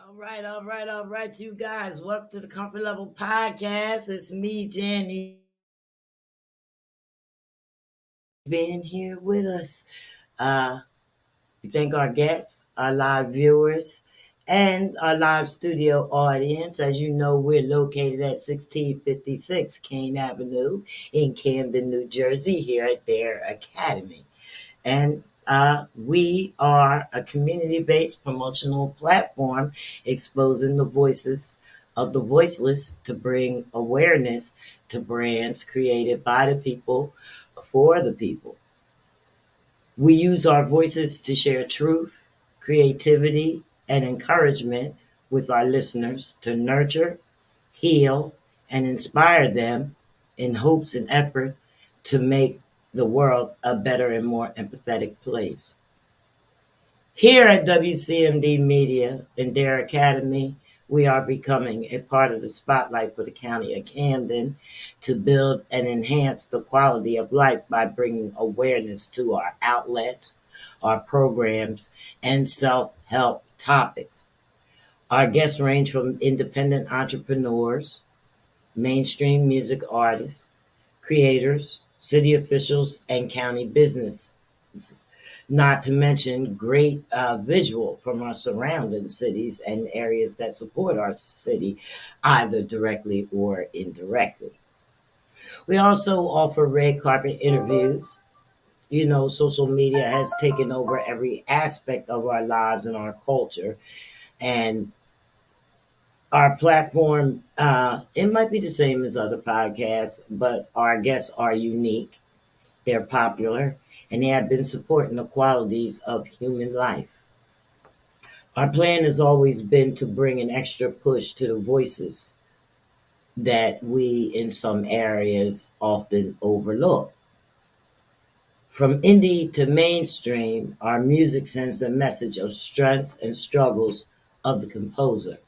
All right, you guys. Welcome to the Comfort Level Podcast. It's me, Jenny, being here with us. Uh, we thank our guests, our live viewers, and our live studio audience. As you know, we're located at 1656 Kane Avenue in Camden, New Jersey, here at their academy. And we are a community based promotional platform exposing the voices of the voiceless to bring awareness to brands created by the people for the people. We use our voices to share truth, creativity, and encouragement with our listeners to nurture, heal, and inspire them in hopes and effort to make the world a better and more empathetic place. Here at WCMD Media and Dare Academy, we are becoming a part of the spotlight for the County of Camden to build and enhance the quality of life by bringing awareness to our outlets, our programs, and self help topics. Our guests range from independent entrepreneurs, mainstream music artists, creators, city officials, and county businesses. Not to mention great visual from our surrounding cities and areas that support our city, either directly or indirectly. We also offer red carpet interviews. You know, social media has taken over every aspect of our lives and our culture. And our platform, it might be the same as other podcasts, but our guests are unique, they're popular, and they have been supporting the qualities of human life. Our plan has always been to bring an extra push to the voices that we, in some areas, often overlook. From indie to mainstream, our music sends the message of strength and struggles of the composer.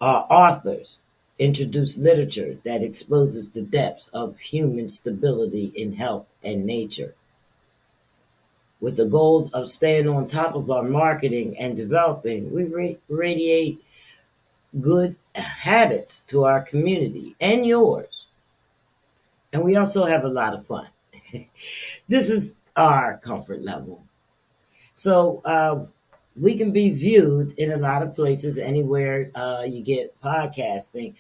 Our authors introduce literature that exposes the depths of human stability in health and nature. With the goal of staying on top of our marketing and developing, we radiate good habits to our community and yours. And we also have a lot of fun. This is our comfort level. So we can be viewed in a lot of places, anywhere you get podcasting.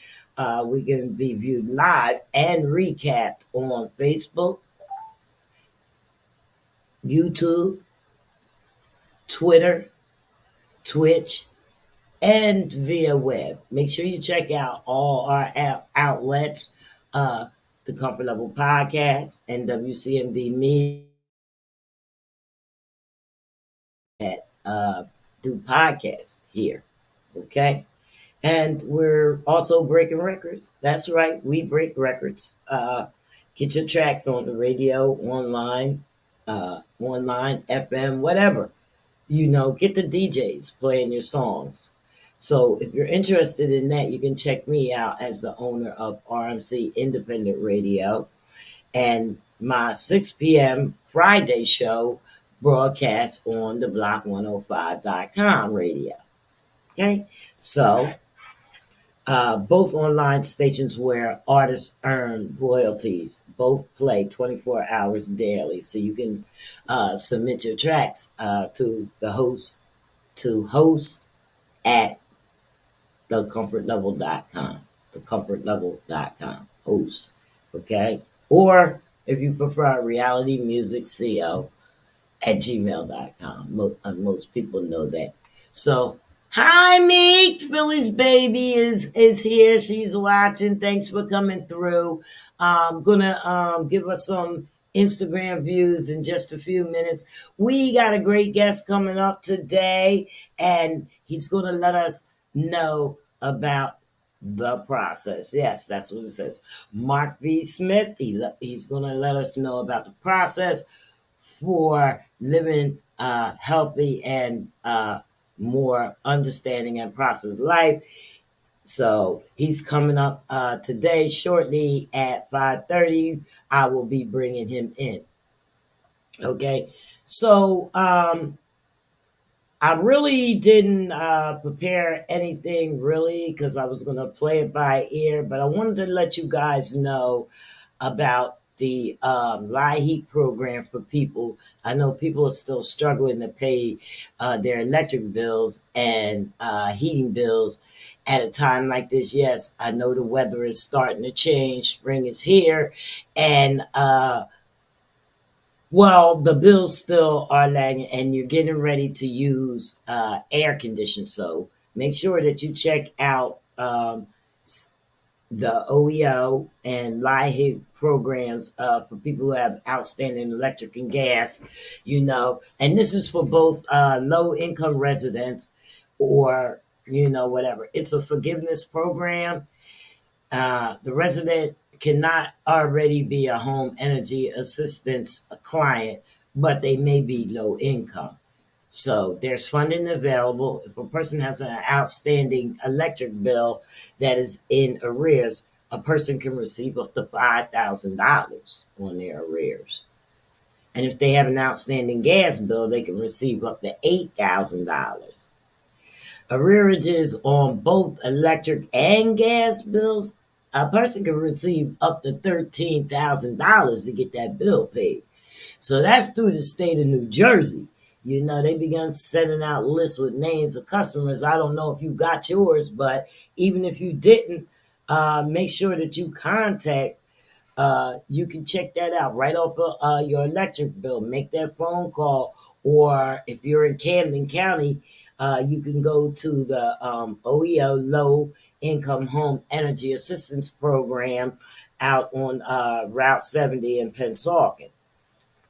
We can be viewed live and recapped on Facebook, YouTube, Twitter, Twitch, and via web. Make sure you check out all our outlets, the Comfort Level Podcast and WCMD Media that do podcasts here. Okay. And we're also breaking records. That's right. We break records. Get your tracks on the radio, online, FM, whatever. You know, get the DJs playing your songs. So if you're interested in that, you can check me out as the owner of RMC Independent Radio and my 6 p.m. Friday show broadcast on the block105.com radio. Okay, so both online stations where artists earn royalties both play 24 hours daily. So you can submit your tracks to the host at thecomfortlevel.com. Thecomfortlevel.com. Host. Okay. Or if you prefer reality music co at gmail.com. Most people know that. So, hi, Meek. Philly's baby is here. She's watching. Thanks for coming through. I'm gonna give us some Instagram views in just a few minutes. We got a great guest coming up today, and he's gonna let us know about the process. Yes, that's what it says. Mark V. Smith. He's gonna let us know about the process for living healthy and more understanding and prosperous life. So he's coming up today shortly at 5:30. I will be bringing him in. Okay. So I really didn't prepare anything really because I was going to play it by ear, but I wanted to let you guys know about the lie heat program for people. I know people are still struggling to pay their electric bills and heating bills at a time like this. Yes, I know the weather is starting to change. Spring is here, and well, the bills still are lagging, and you're getting ready to use air condition. So make sure that you check out the OEO and LIHEAP programs for people who have outstanding electric and gas, and this is for both low income residents or, whatever. It's a forgiveness program. The resident cannot already be a home energy assistance client, but they may be low income. So there's funding available. If a person has an outstanding electric bill that is in arrears, a person can receive up to $5,000 on their arrears. And if they have an outstanding gas bill, they can receive up to $8,000. Arrearages on both electric and gas bills, a person can receive up to $13,000 to get that bill paid. So that's through the state of New Jersey. They began sending out lists with names of customers. I don't know if you got yours, but even if you didn't, make sure that you contact. You can check that out right off of your electric bill. Make that phone call, or if you're in Camden County, you can go to the OEO Low Income Home Energy Assistance Program out on Route 70 in Pennsauken.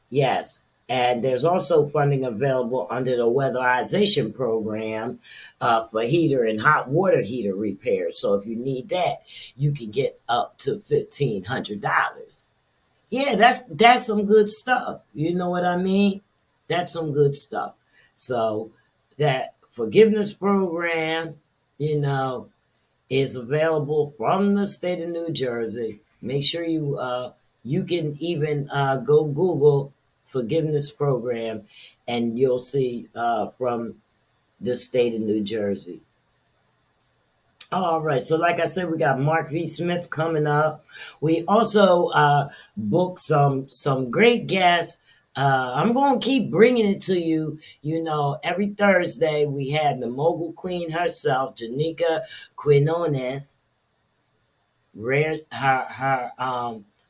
Yes. And there's also funding available under the weatherization program for heater and hot water heater repairs. So if you need that, you can get up to $1,500. Yeah, that's some good stuff. You know what I mean? That's some good stuff. So that forgiveness program, you know, is available from the state of New Jersey. Make sure you can even go Google forgiveness program, and you'll see from the state of New Jersey. All right, so like I said, we got Mark V. Smith coming up. We also booked some great guests. I'm going to keep bringing it to you. Every Thursday we had the mogul queen herself, Janika Quinones, her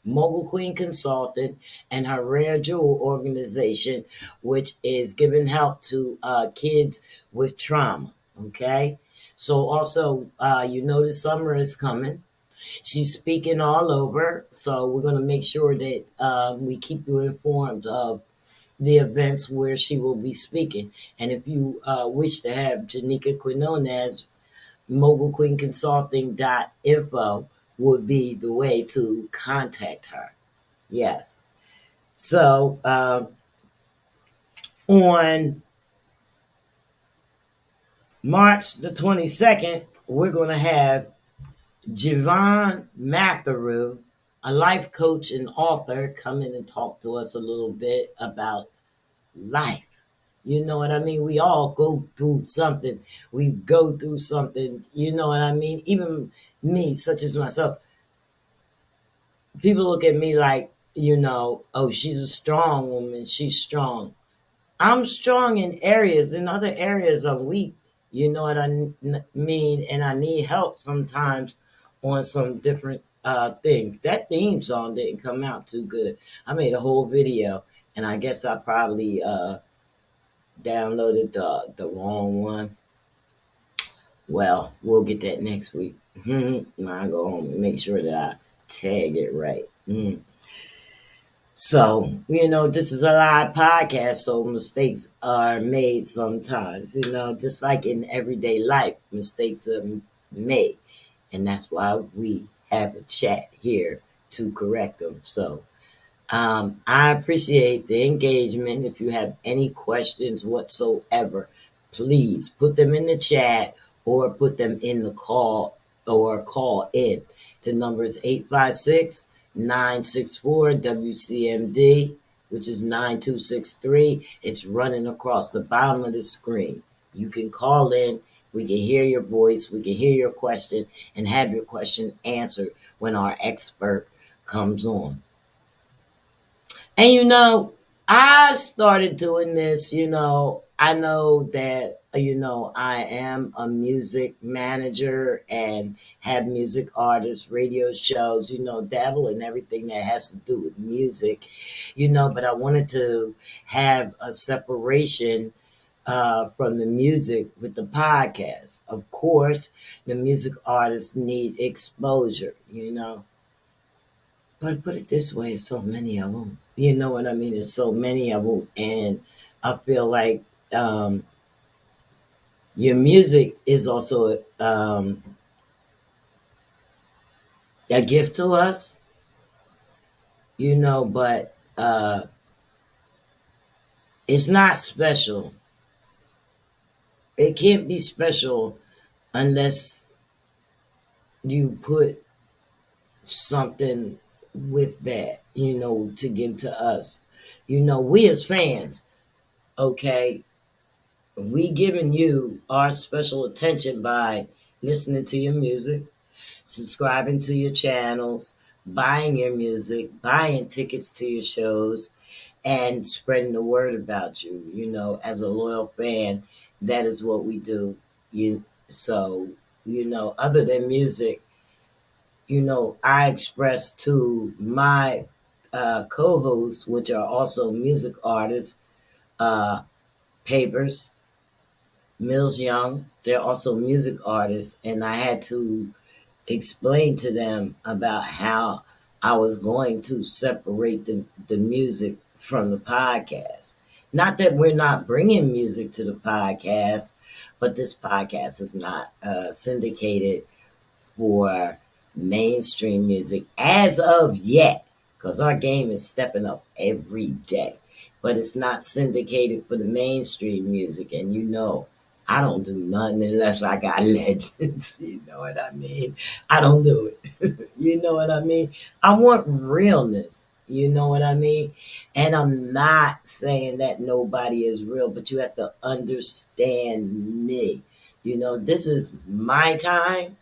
mogul queen consultant, and her rare jewel organization, which is giving help to kids with trauma. Okay, so also the summer is coming. She's speaking all over, so we're going to make sure that we keep you informed of the events where she will be speaking. And if you wish to have Janika Quinones, mogulqueenconsulting.info would be the way to contact her. Yes. So on March the 22nd, we're going to have Javon Matheru, a life coach and author, come in and talk to us a little bit about life. You know what I mean? We all go through something. We go through something. You know what I mean? Even me, such as myself, people look at me like, oh, she's a strong woman. She's strong. I'm strong in areas. In other areas, I'm weak. You know what mean? And I need help sometimes on some different things. That theme song didn't come out too good. I made a whole video, and I guess I probably downloaded the wrong one. Well, we'll get that next week. I go home and make sure that I tag it right. So, this is a live podcast, so mistakes are made sometimes, just like in everyday life, mistakes are made. And that's why we have a chat here to correct them. So, I appreciate the engagement. If you have any questions whatsoever, please put them in the chat or put them in the call or call in. The number is 856-964-WCMD, which is 9263. It's running across the bottom of the screen. You can call in. We can hear your voice. We can hear your question and have your question answered when our expert comes on. And I started doing this, I know that, I am a music manager and have music artists, radio shows, dabble in everything that has to do with music, but I wanted to have a separation from the music with the podcast. Of course, the music artists need exposure. But put it this way, there's so many of them. You know what I mean? There's so many of them, and I feel like your music is also a gift to us. But it's not special. It can't be special unless you put something with that, to give to us. We as fans, okay, we giving you our special attention by listening to your music, subscribing to your channels, buying your music, buying tickets to your shows, and spreading the word about you. As a loyal fan, that is what we do. So, other than music, I express to my co-hosts, which are also music artists, uh, Papers, Mills Young. They're also music artists, and I had to explain to them about how I was going to separate the music from the podcast. Not that we're not bringing music to the podcast, but this podcast is not syndicated for mainstream music as of yet, because our game is stepping up every day. But it's not syndicated for the mainstream music, and I don't do nothing unless I got legends. You know what I mean? I don't do it. You know what I mean? I want realness. You know what I mean? And I'm not saying that nobody is real, but you have to understand me. This is my time.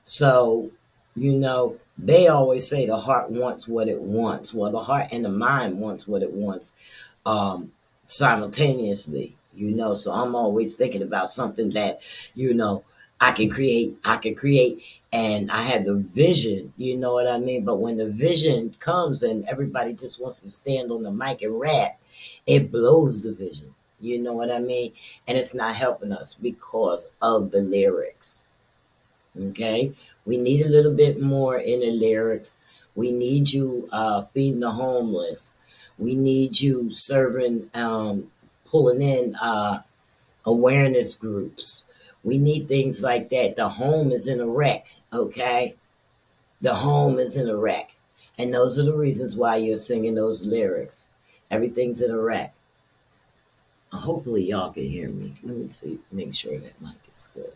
So, they always say the heart wants what it wants. Well, the heart and the mind wants what it wants simultaneously, So I'm always thinking about something that, I can create, and I have the vision, you know what I mean? But when the vision comes and everybody just wants to stand on the mic and rap, it blows the vision, you know what I mean? And it's not helping us because of the lyrics. Okay, we need a little bit more in the lyrics. We need you feeding the homeless. We need you serving, pulling in awareness groups. We need things like that. The home is in a wreck. Okay, the home is in a wreck, and those are the reasons why you're singing those lyrics. Everything's in a wreck. Hopefully, y'all can hear me. Let me see, make sure that mic is good.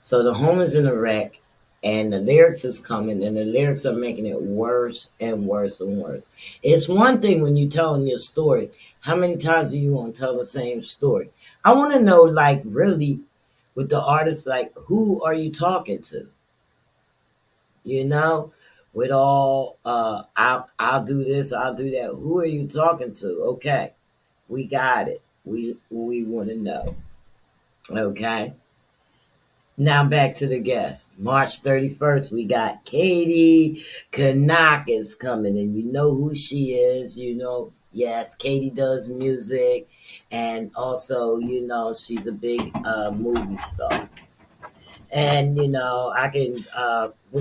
So the home is in a wreck, and the lyrics is coming, and the lyrics are making it worse and worse and worse. It's one thing when you're telling your story. How many times are you going to tell the same story? I want to know, like, really, with the artist, like, who are you talking to? You know, with all, I'll do this, I'll do that. Who are you talking to? Okay, we got it. We want to know. Okay. Now back to the guest. March 31st, we got Katie Kanakis coming, and you know who she is. Yes, Katie does music, and also, she's a big movie star. And, we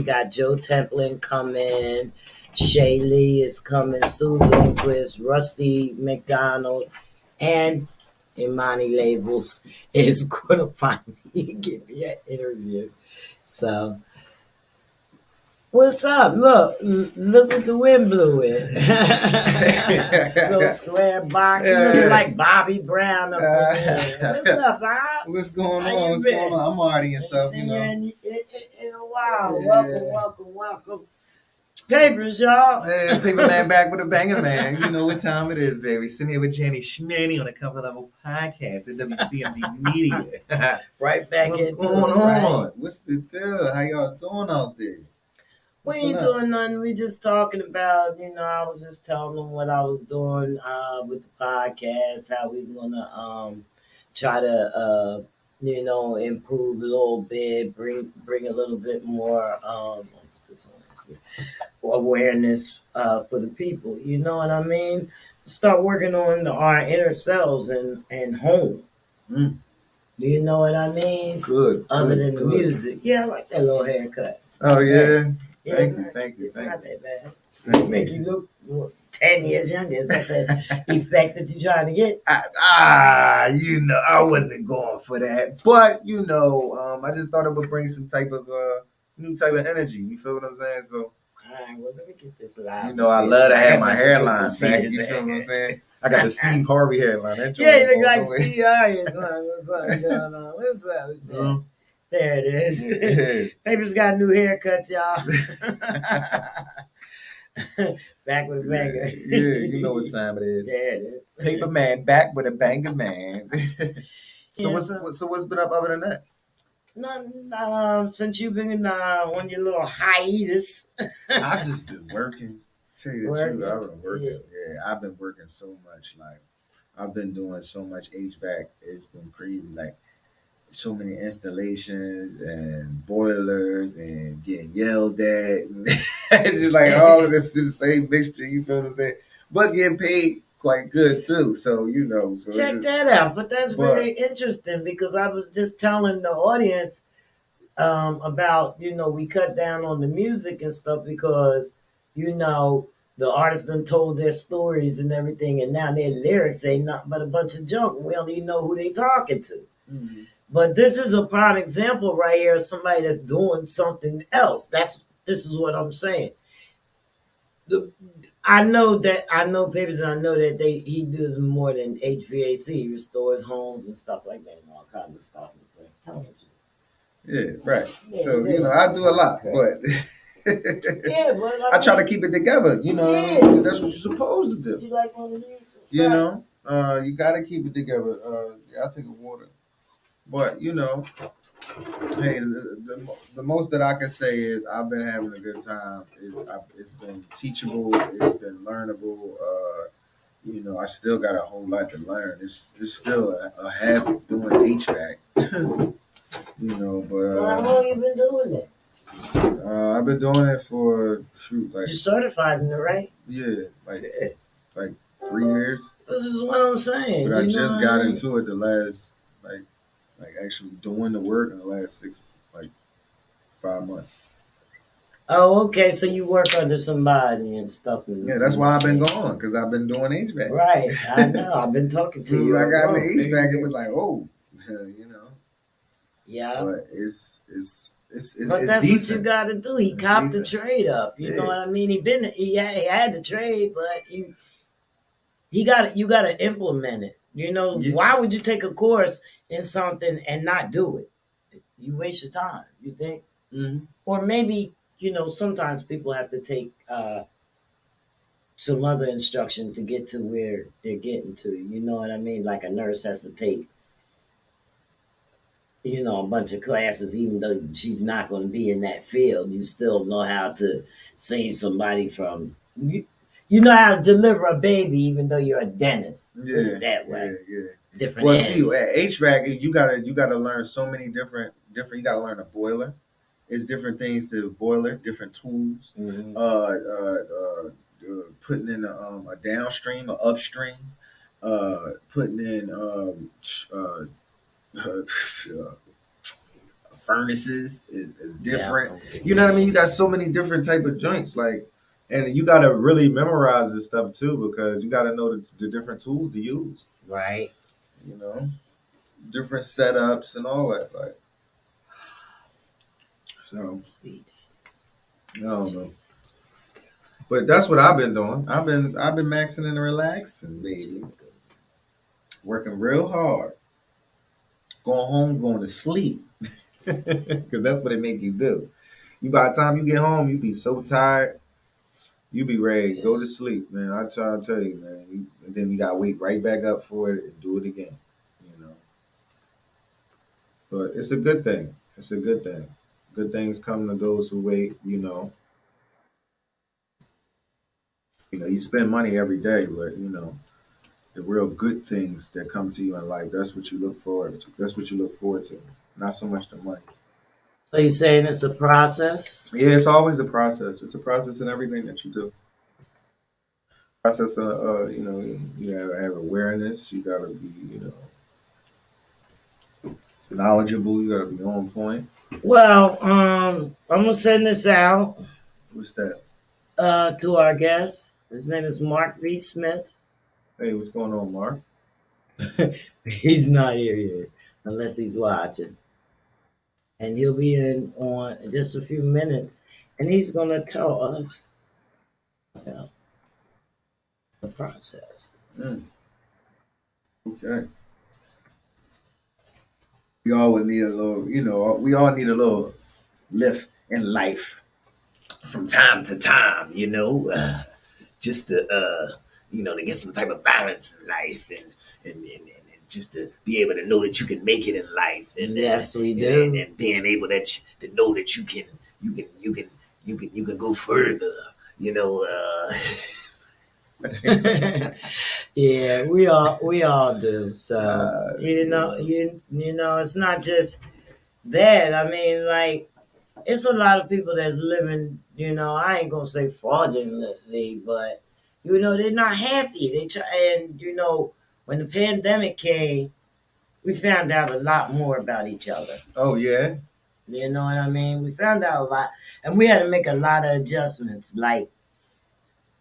got Joe Templin coming, Shay Lee is coming, Sue Lindquist, Rusty McDonald, and Imani Labels is going to finally give me an interview. So, what's up? Look what the wind blew in. Little square box, looking like Bobby Brown up there. What's up, Bob? What's going on? What's going on? I'm already and stuff, in a while. Yeah. Welcome. Papers, y'all. Hey, Paper Man back with a banger, man. You know what time it is, baby. Sitting here with Jenny Schmanny on the Cover Level Podcast at WCMD Media. Right back What's into going it, right? on? What's the deal? How y'all doing out there? We What's been ain't up? doing nothing. We just talking about, I was just telling them what I was doing with the podcast, how we was gonna try to improve a little bit, bring a little bit more this one is here, awareness for the people. You know what I mean? Start working on our inner selves and home. Mm, Do you know what I mean? good, Other good, than the good. music. Yeah, I like that little haircut. It's Oh not bad. yeah. Yeah, Thank you, thank you, it's thank not you. that bad. Thank It make you. you look 10 years younger. Is that the effect that you're trying to get? I wasn't going for that, but I just thought it would bring some type of new type of energy. You feel what I'm saying? So All right, well, let me get this live I up here love so to I have can my let the people hairline see back. this You feel what I'm haircut. saying? I got the Steve Harvey hairline. That joint Yeah, ain't you look going like nowhere. Steve Harvey, son. What's going on? What's up with that? Mm. There it is. Yeah. Paper's got a new haircut, y'all. Back with a Yeah, banger. yeah, you know what time it is. There it is. Paper Man back with a banger, man. so Yeah, what's so what's been up other than that? none, since you've been on your little hiatus. I've just been working. Tell you the truth, Working. I've been Yeah. working. Yeah, I've been working so much. Like I've been doing so much HVAC. It's been crazy. Like so many installations and boilers and getting yelled at. And it's just like all of this is the same mixture. You feel what I'm saying? But getting paid quite good too. So so it's Check just. that out. But that's very But interesting because I was just telling the audience about, we cut down on the music and stuff because, the artists done told their stories and everything, and now their lyrics ain't nothing but a bunch of junk. We don't even know who they talking to. mhm. But this is a prime example right here of somebody that's doing something else. This is what I'm saying. The- I know papers and I know that he does more than HVAC. He restores homes and stuff like that and all kinds of stuff. Tell me. Yeah, right. Yeah, So yeah. I do a lot, Okay. but Yeah, but I I try to mean, keep it together. yeah. Because that's what you're supposed to do. You like one of these? You know, you got to keep it together. Yeah, I take a water, but hey, the most that I can say is I've been having a good time. It's been teachable. It's been learnable. I still got a whole lot to learn. It's still a habit doing HVAC. Well, how But long you been doing it? I've been doing it for like You certified in it, right? yeah, Yeah. like 3 years. This is what I'm saying. But I You know just what I got mean? into it the last like actually doing the work in the last 5 months. Oh, okay. So you work under somebody and stuff. Yeah, that's why I've been going because I've been doing HVAC. Right. I know. I've been talking As to soon as you I on the got into phone. HVAC, it was like, oh, you know. Yeah. But it's But that's what you decent. got to do. He It's copped the decent. trade up. You know Yeah. what I mean? He had the trade, but he got you got to implement it. Yeah. Why would you take a course in something and not do it? You waste your time. You think, Hmm. or maybe sometimes people have to take some other instruction to get to where they're getting to. You know what I mean? Like a nurse has to take a bunch of classes, even though she's not going to be in that field. You still know how to save somebody from. You know how to deliver a baby, even though you're a dentist. Put it Yeah. that way. Yeah. Yeah. Different Well, see, ends. at HVAC, you gotta learn so many different. You gotta learn a boiler. It's different things to the boiler, different tools. Hmm. Putting in a downstream, a upstream. Putting in furnaces is Yeah. different. You know what I mean? You got so many different type of joints, like, and you gotta really memorize this stuff too because you gotta know the different tools to use. Right. You know, different setups and all that. Like, so I don't know, but that's what I've been doing. I've been maxing and relaxing, baby, working real hard, going home, going to sleep, because that's what it make you do. You by the time you get home, you be so tired. You be ready, go to Yes. sleep, man. I try to tell you, man. And then you got to wake right back up for it and do it again. You know, but it's a good thing. It's a good thing. Good things come to those who wait. You spend money every day, but the real good things that come to you in life. That's what you look forward to. That's what you look forward to. Not so much the money. So you're saying it's a process? Yeah, it's always a process. It's a process in everything that you do. Process of, you gotta have awareness. You gotta be, knowledgeable. You gotta be on point. Well, I'm gonna send this out What's that? to our guest. His name is Mark Reed Smith. Hey, what's going on, Mark? He's not here yet, unless he's watching, and he'll be in on just a few minutes, and he's gonna tell us about the process. Mm, okay. We all would need a little, we all need a little lift in life from time to time, just to to get some type of balance in life and just to be able to know that you can make it in life Yes, we and, do. and being able to know that you can go further, you know. Yeah, we all do. So it's not just that. I mean, like it's a lot of people that's living. I ain't gonna say fraudulently, but they're not happy. They try, and when the pandemic came, we found out a lot more about each other. Oh yeah. You know what I mean? We found out a lot, and we had to make a lot of adjustments. Like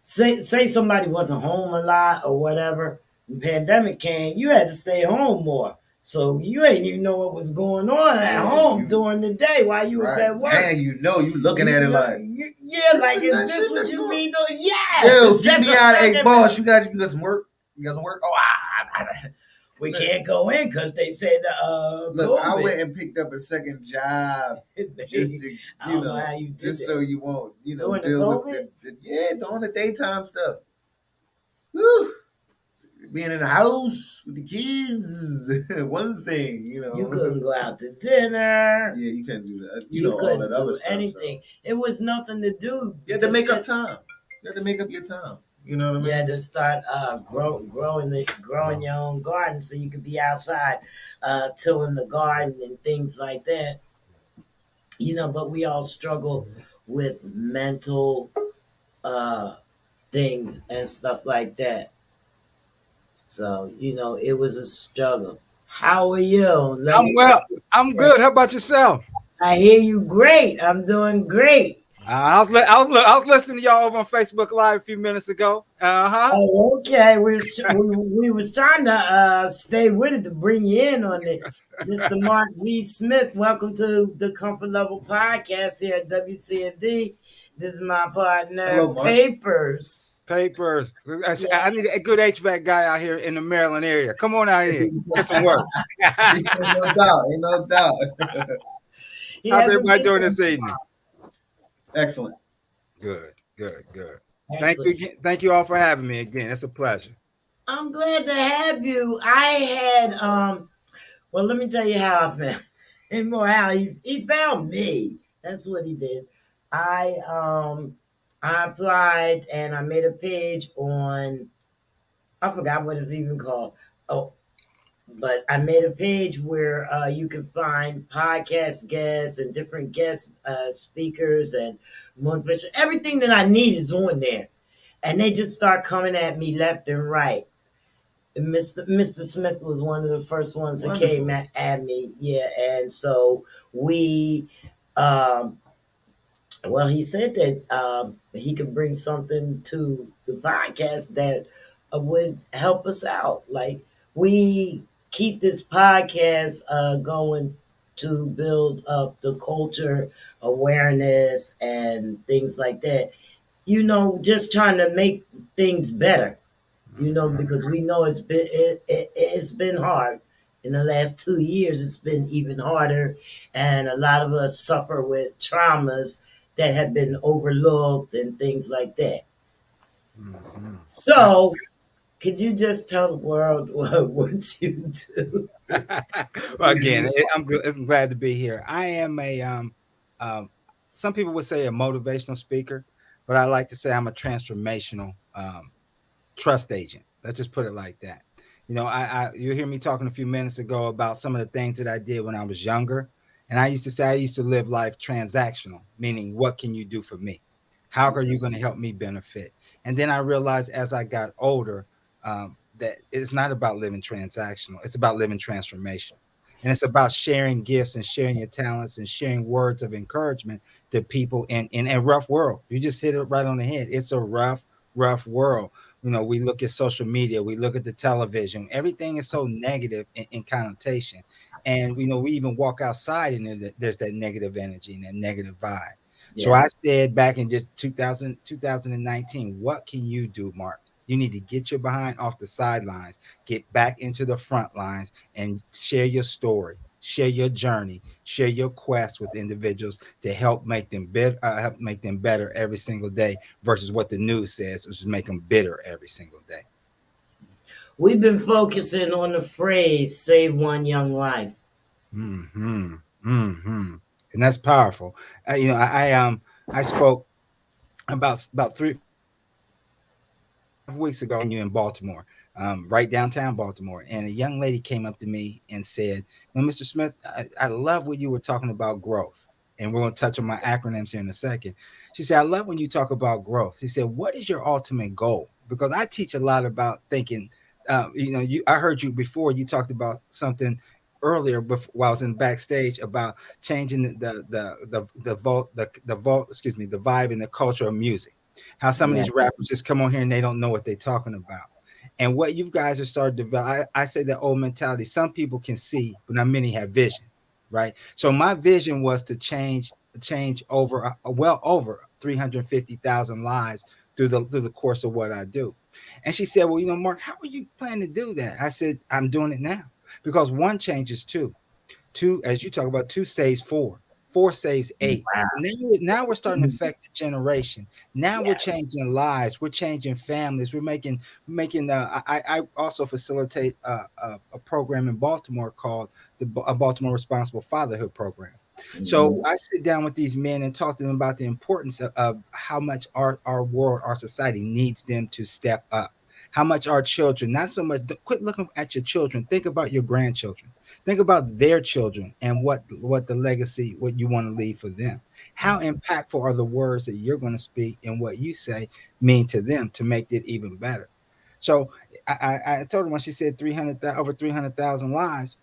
say somebody wasn't home a lot or whatever, the pandemic came, you had to stay home more. So you ain't even know what was going on at Yeah, home during the day while you was right at now work. you looking You at it know, like yeah, this like the is nut this shit what that's you going. be doing? Yes, Yo, is get that me the out. Hey, fucking boss, you got some work? You got some work? Oh, we can't go in because they said look, I COVID. went and picked up a second job just to, I don't know how you did just so that you won't, during the deal with COVID. doing the daytime stuff. Woo! Being in the house with the kids is one thing, You couldn't go out to dinner. Yeah, you couldn't do that. You All that couldn't other do stuff. So anything. It was nothing to do. you had to Just make up sit. time. You had to make up your time. You know what I You had mean? to start growing your own garden so you could be outside tilling the garden and things like that. But we all struggle with mental uh, things and stuff like that. So it was a struggle. How are you? Let I'm me. well. I'm good. How about yourself? I hear you. Great. I'm doing great. I was listening to y'all over on Facebook Live a few minutes ago. Uh-huh. Oh, okay. We was trying to stay with it to bring you in on it. Mr. Mark V. Smith, welcome to the Comfort Level Podcast here at WCND. This is my partner, Hello, Mark. Papers. Papers. Yeah. I need a good HVAC guy out here in the Maryland area. Come on out here. Get some work. Ain't no doubt. Ain't no doubt. He How's has a everybody big doing one. this evening? Excellent. Good, good, good. Thank you Excellent. again. Thank you all for having me again. It's a pleasure. I'm glad to have you. I had well, let me tell you how I found and more how he found me. That's what he did. I applied and I made a page on I forgot what it's even called. Oh, but I made a page where you can find podcast guests and different guest speakers and motivation. Everything that I need is on there, and they just start coming at me left and right. Mr. Smith was one of the first ones that came Wonderful. at me. Yeah, and so we, um, well, he said that he could bring something to the podcast that would help us out. Like we keep this podcast going to build up the culture awareness and things like that. Just trying to make things better, because we know it's been hard. In the last 2 years, it's been even harder, and a lot of us suffer with traumas that have been overlooked and things like that. Mhm. So, could you just tell the world what you do? Well, again, I'm good. I'm glad to be here. I am a um, some people would say a motivational speaker, but I like to say I'm a transformational trust agent. Let's just put it like that. You know, you hear me talking a few minutes ago about some of the things that I did when I was younger, and I used to say I used to live life transactional, meaning what can you do for me? How are you going to help me benefit? And then I realized as I got older that it's not about living transactional; it's about living transformational. And it's about sharing gifts and sharing your talents and sharing words of encouragement to people in a rough world. You just hit it right on the head. It's a rough world. You know, we look at social media, we look at the television, everything is so negative in connotation. And we know we even walk outside and there's that negative energy and that negative vibe. So I Yes. said back in just 2019, what can you do, Mark? You need to get your behind off the sidelines, get back into the front lines, and share your story, share your journey, share your quest with individuals to help make them better every single day versus what the news says, which is make them bitter every single day. We've been focusing on the phrase "save one young life." Hmm. Hmm. And that's powerful. You know, I spoke about 3 5 weeks ago venue in Baltimore, right downtown Baltimore, and a young lady came up to me and said, "Well, Mr. Smith, I love when you were talking about growth, and we're going to touch on my acronyms here in a second." She said, "I love when you talk about growth." She said, "What is your ultimate goal?" Because I teach a lot about thinking. You know, I heard you before. You talked about something earlier before, while I was in backstage about changing excuse me, the vibe and the culture of music, how some of Yeah. these rappers just come on here and they don't know what they're talking about. And what you guys are starting to develop, I say that old mentality. Some people can see, but not many have vision, right? So my vision was to change over well over 350,000 lives through the course of what I do. And she said, "Well, you know, Mark, how are you planning to do that?" I said, "I'm doing it now because one changes two. Two, as you talk about, two saves four. Four saves eight. Wow. Now we're starting to affect the generation. Now we're Yeah. changing lives. We're changing families. We're making. I also facilitate a program in Baltimore called a Baltimore Responsible Fatherhood Program. So Mhm. I sit down with these men and talk to them about the importance of how much our world, our society needs them to step up. How much our children, not so much, quit looking at your children. Think about your grandchildren. Think about their children and what the legacy, what you want to leave for them. How impactful are the words that you're going to speak and what you say mean to them to make it even better? So I told her when she said 300 over 300,000 lives,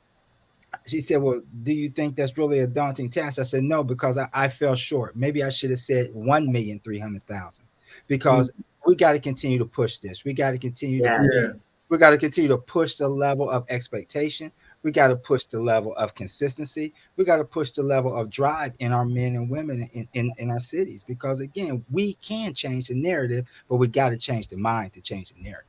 she said, "Well, do you think that's really a daunting task?" I said, "No, because I fell short. Maybe I should have said 1,300,000 because we got to continue to push this. Yes. Yeah, We got to continue to push the level of expectation. We got to push the level of consistency. We got to push the level of drive in our men and women in our cities because, again, we can change the narrative, but we got to change the mind to change the narrative."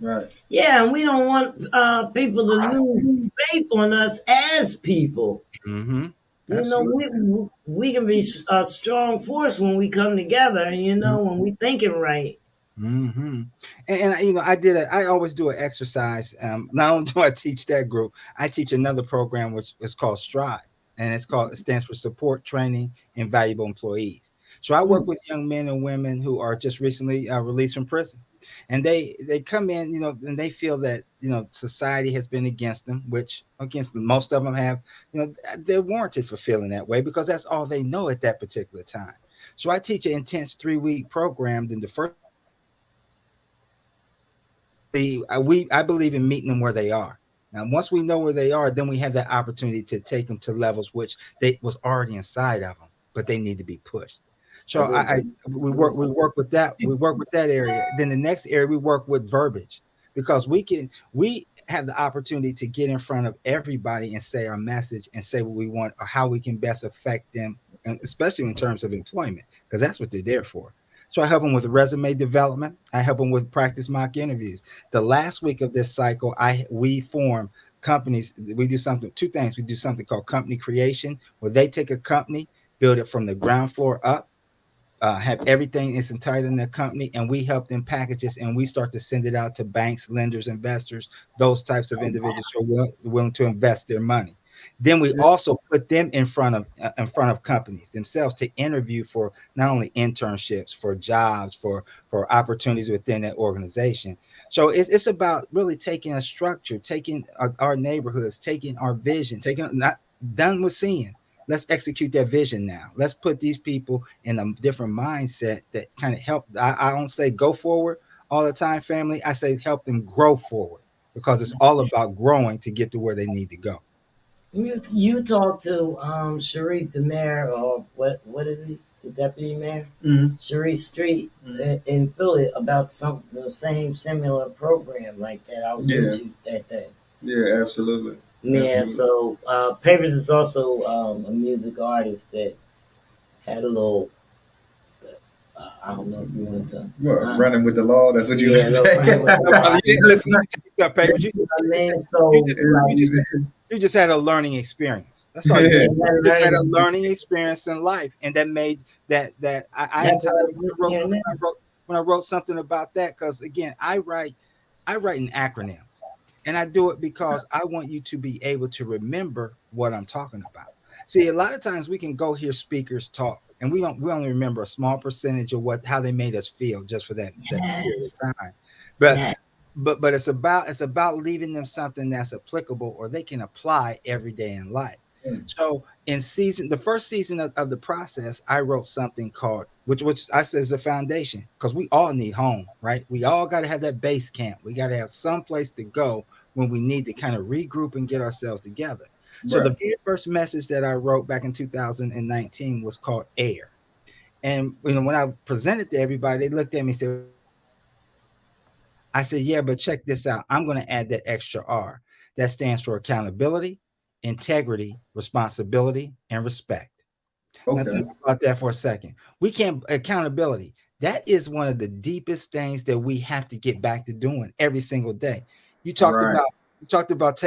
right. Yeah, and we don't want people to lose faith on us as people. Mm-hmm. You know, Absolutely. we can be a strong force when we come together. You know, when we thinking right. Mm-hmm. And you know, I always do an exercise. Not only do I teach that group, I teach another program which is called Strive, and it stands for Support Training and Valuable Employees. So I work Mm. with young men and women who are just recently released from prison, and they come in, you know, and they feel that, you know, society has been against them, which against most of them have, you know, they're warranted for feeling that way because that's all they know at that particular time. So I teach an intense 3 week program. Then the first I believe in meeting them where they are. Now, once we know where they are, then we have that opportunity to take them to levels which they was already inside of them, but they need to be pushed. So That is I we work with that, area. Then the next area we work with verbiage because we have the opportunity to get in front of everybody and say our message and say what we want or how we can best affect them, and especially in terms of employment, because that's what they're there for. So I help them with resume development. I help them with practice mock interviews. The last week of this cycle, we form companies. We do something, two things. We do something called company creation, where they take a company, build it from the ground floor up, have everything is entitled in their company, and we help them package this, and we start to send it out to banks, lenders, investors, those types of individuals who are willing to invest their money. Then we Yeah. also put them in front of companies themselves to interview for not only internships, for jobs, for opportunities within that organization. So it's about really taking a structure, taking our neighborhoods, taking our vision, taking not done with seeing. Let's execute that vision now. Let's put these people in a different mindset that kind of help. I don't say go forward all the time, family. I say help them grow forward because it's all about growing to get to where they need to go. You talked to Sharif, the mayor, or what is he, the deputy mayor, Mm-hmm. Sharif Street Mm-hmm. in Philly about some the same similar program like that. I was Yeah. with you that day. Yeah, absolutely. Yeah, Absolutely. so Papers is also a music artist that had a little. I don't know if you want to. What, running with the law? That's what you Yeah, would a little say. running with the No, brother, law. you didn't listen. Let me tell you something, You Papers. know what I mean? You So just like, you just had a learning experience. That's all you yeah, did. Yeah. you gotta You just had a learn. learning experience in life, and that made that I That's what I entitled was when I wrote hearing something. now. When I wrote something about that because again, I write in acronyms, and I do it because I want you to be able to remember what I'm talking about. See, a lot of times we can go hear speakers talk, and we only remember a small percentage of what how they made us feel just for that period Yes, of time. But yes. but it's about leaving them something that's applicable or they can apply every day in life. Mm. So in the first season of the process, I wrote something called which I said is a foundation because we all need home, right? We all got to have that base camp. We got to have some place to go when we need to kind of regroup and get ourselves together. So Right. the very first message that I wrote back in 2019 was called Air. And when I presented to everybody, they looked at me and said, I said, yeah, but check this out. I'm going to add that extra R. That stands for accountability, integrity, responsibility, and respect. Now Okay. think about that for a second. We can't accountability. That is one of the deepest things that we have to get back to doing every single day. You talked Right. about you talked about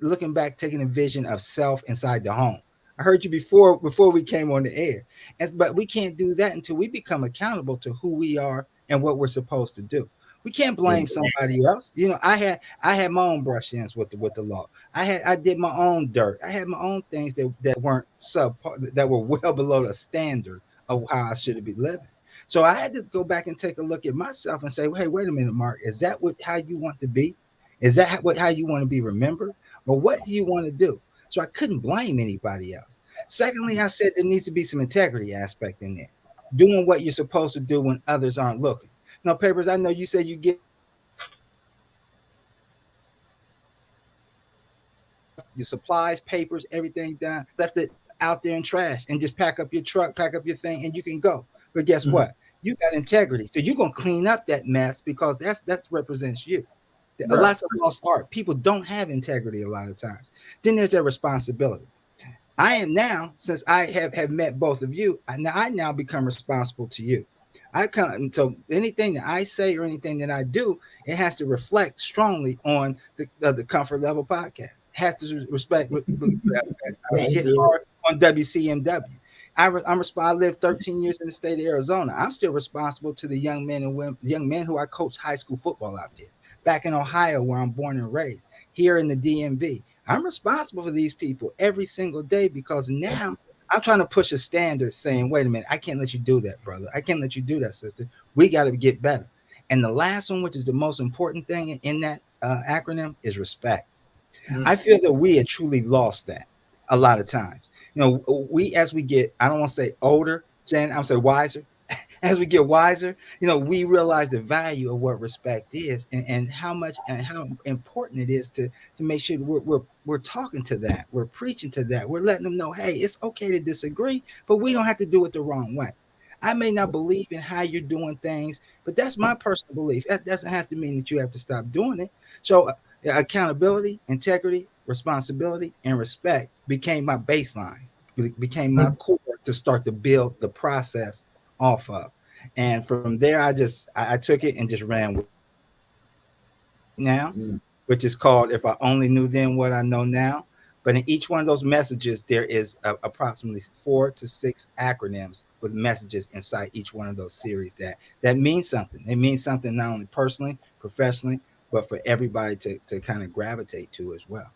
looking back, taking a vision of self inside the home. I heard you before we came on the air. But we can't do that until we become accountable to who we are and what we're supposed to do. We can't blame somebody else. I had my own brush-ins with the law. I did my own dirt. I had my own things that weren't sub that were well below the standard of how I should be living. So I had to go back and take a look at myself and say, well, hey, wait a minute, Mark, is that how you want to be? Is that how you want to be remembered? Or what do you want to do? So I couldn't blame anybody else. Secondly, I said there needs to be some integrity aspect in there. Doing what you're supposed to do when others aren't looking. Now, Papers, I know you said you get your supplies, papers, everything done, left it out there in trash, and just pack up your truck, pack up your thing, and you can go. But guess Mhm. what? You got integrity, so you're gonna clean up that mess because that represents you. A Right. lots of lost art. People don't have integrity a lot of times. Then there's their responsibility. I am now, since I have met both of you, I now become responsible to you. I come so anything that I say or anything that I do, it has to reflect strongly on the Comfort Level podcast. It has to Thank hit you. hard on WCMW. I lived 13 years in the state of Arizona. I'm still responsible to the young men who I coach high school football out there. Back in Ohio, where I'm born and raised, here in the DMV, I'm responsible for these people every single day because now I'm trying to push a standard saying, wait a minute, I can't let you do that, brother. I can't let you do that, sister. We got to get better. And the last one, which is the most important thing in that acronym, is respect. Mhm. I feel that we had truly lost that a lot of times. We as we get, I don't want to say older, Jen, I'm say wiser. As we get wiser, we realize the value of what respect is and how much and how important it is to make sure that we're talking to that, we're preaching to that, we're letting them know, hey, it's okay to disagree, but we don't have to do it the wrong way. I may not believe in how you're doing things, but that's my personal belief. That doesn't have to mean that you have to stop doing it. So accountability, integrity, responsibility, and respect became my baseline, became my core to start to build the process off of. And from there, I took it and just ran with now, Mm. which is called "If I Only Knew Then What I Know Now." But in each one of those messages, there is approximately 4 to 6 acronyms with messages inside each one of those series that means something. It means something not only personally, professionally, but for everybody to kind of gravitate to as well.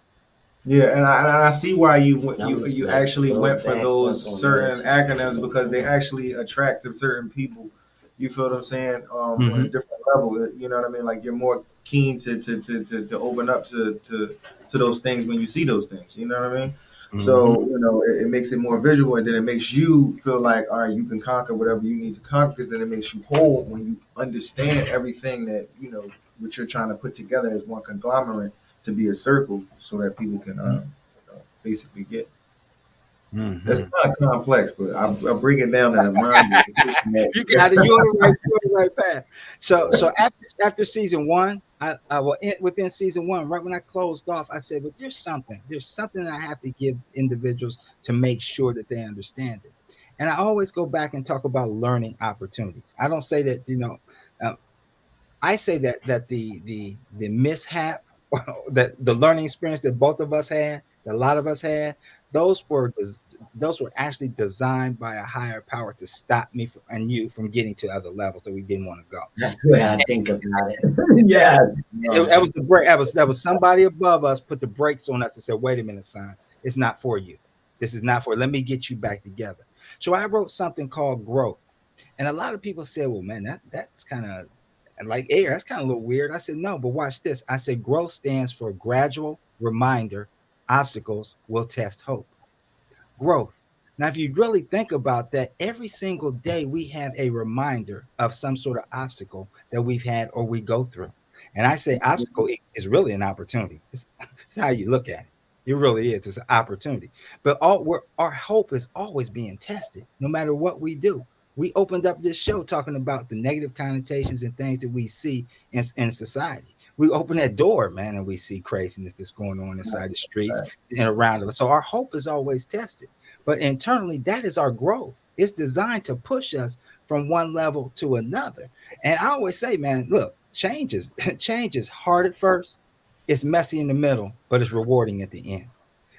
Yeah, and I see why Numbers you like actually slow went for back, those work on certain nudging. acronyms because they actually attract to certain people. You feel what I'm saying? On a Hmm. different level, you know what I mean? Like you're more keen to open up to those things when you see those things. You know what I mean? Hmm. So it makes it more visual, and then it makes you feel like, all right, you can conquer whatever you need to conquer, because then it makes you whole when you understand everything that what you're trying to put together as one conglomerate to be a circle so that people can basically get. It's Hmm. kind of complex, but I break it down in a mind. You got it. You're on the right path. So after season one, within season one, right when I closed off, I said, "But there's something that I have to give individuals to make sure that they understand it." And I always go back and talk about learning opportunities. I don't say that uh, I say that the mishap, that the learning experience that both of us had, that a lot of us had, those were those were actually designed by a higher power to stop me and you from getting to other levels that we didn't want to go. That's the way I think about it. Yes. That was the break. That was somebody above us put the brakes on us and said, "Wait a minute, son, it's not for you. This is not for. Let me get you back together." So I wrote something called growth, and a lot of people said, "Well, man, that's kind of like air. That's kind of a little weird." I said, "No, but watch this." I said, "Growth stands for gradual reminder. Obstacles will test hope." Growth. Now, if you really think about that, every single day we have a reminder of some sort of obstacle that we've had or we go through. And I say obstacle is really an opportunity. It's how you look at it. It really is. It's an opportunity. But our hope is always being tested, no matter what we do. We opened up this show talking about the negative connotations and things that we see in society. We open that door, man, and we see craziness that's going on inside the streets and around us. So our hope is always tested. But internally, that is our growth. It's designed to push us from one level to another. And I always say, man, look, change is hard at first, it's messy in the middle, but it's rewarding at the end.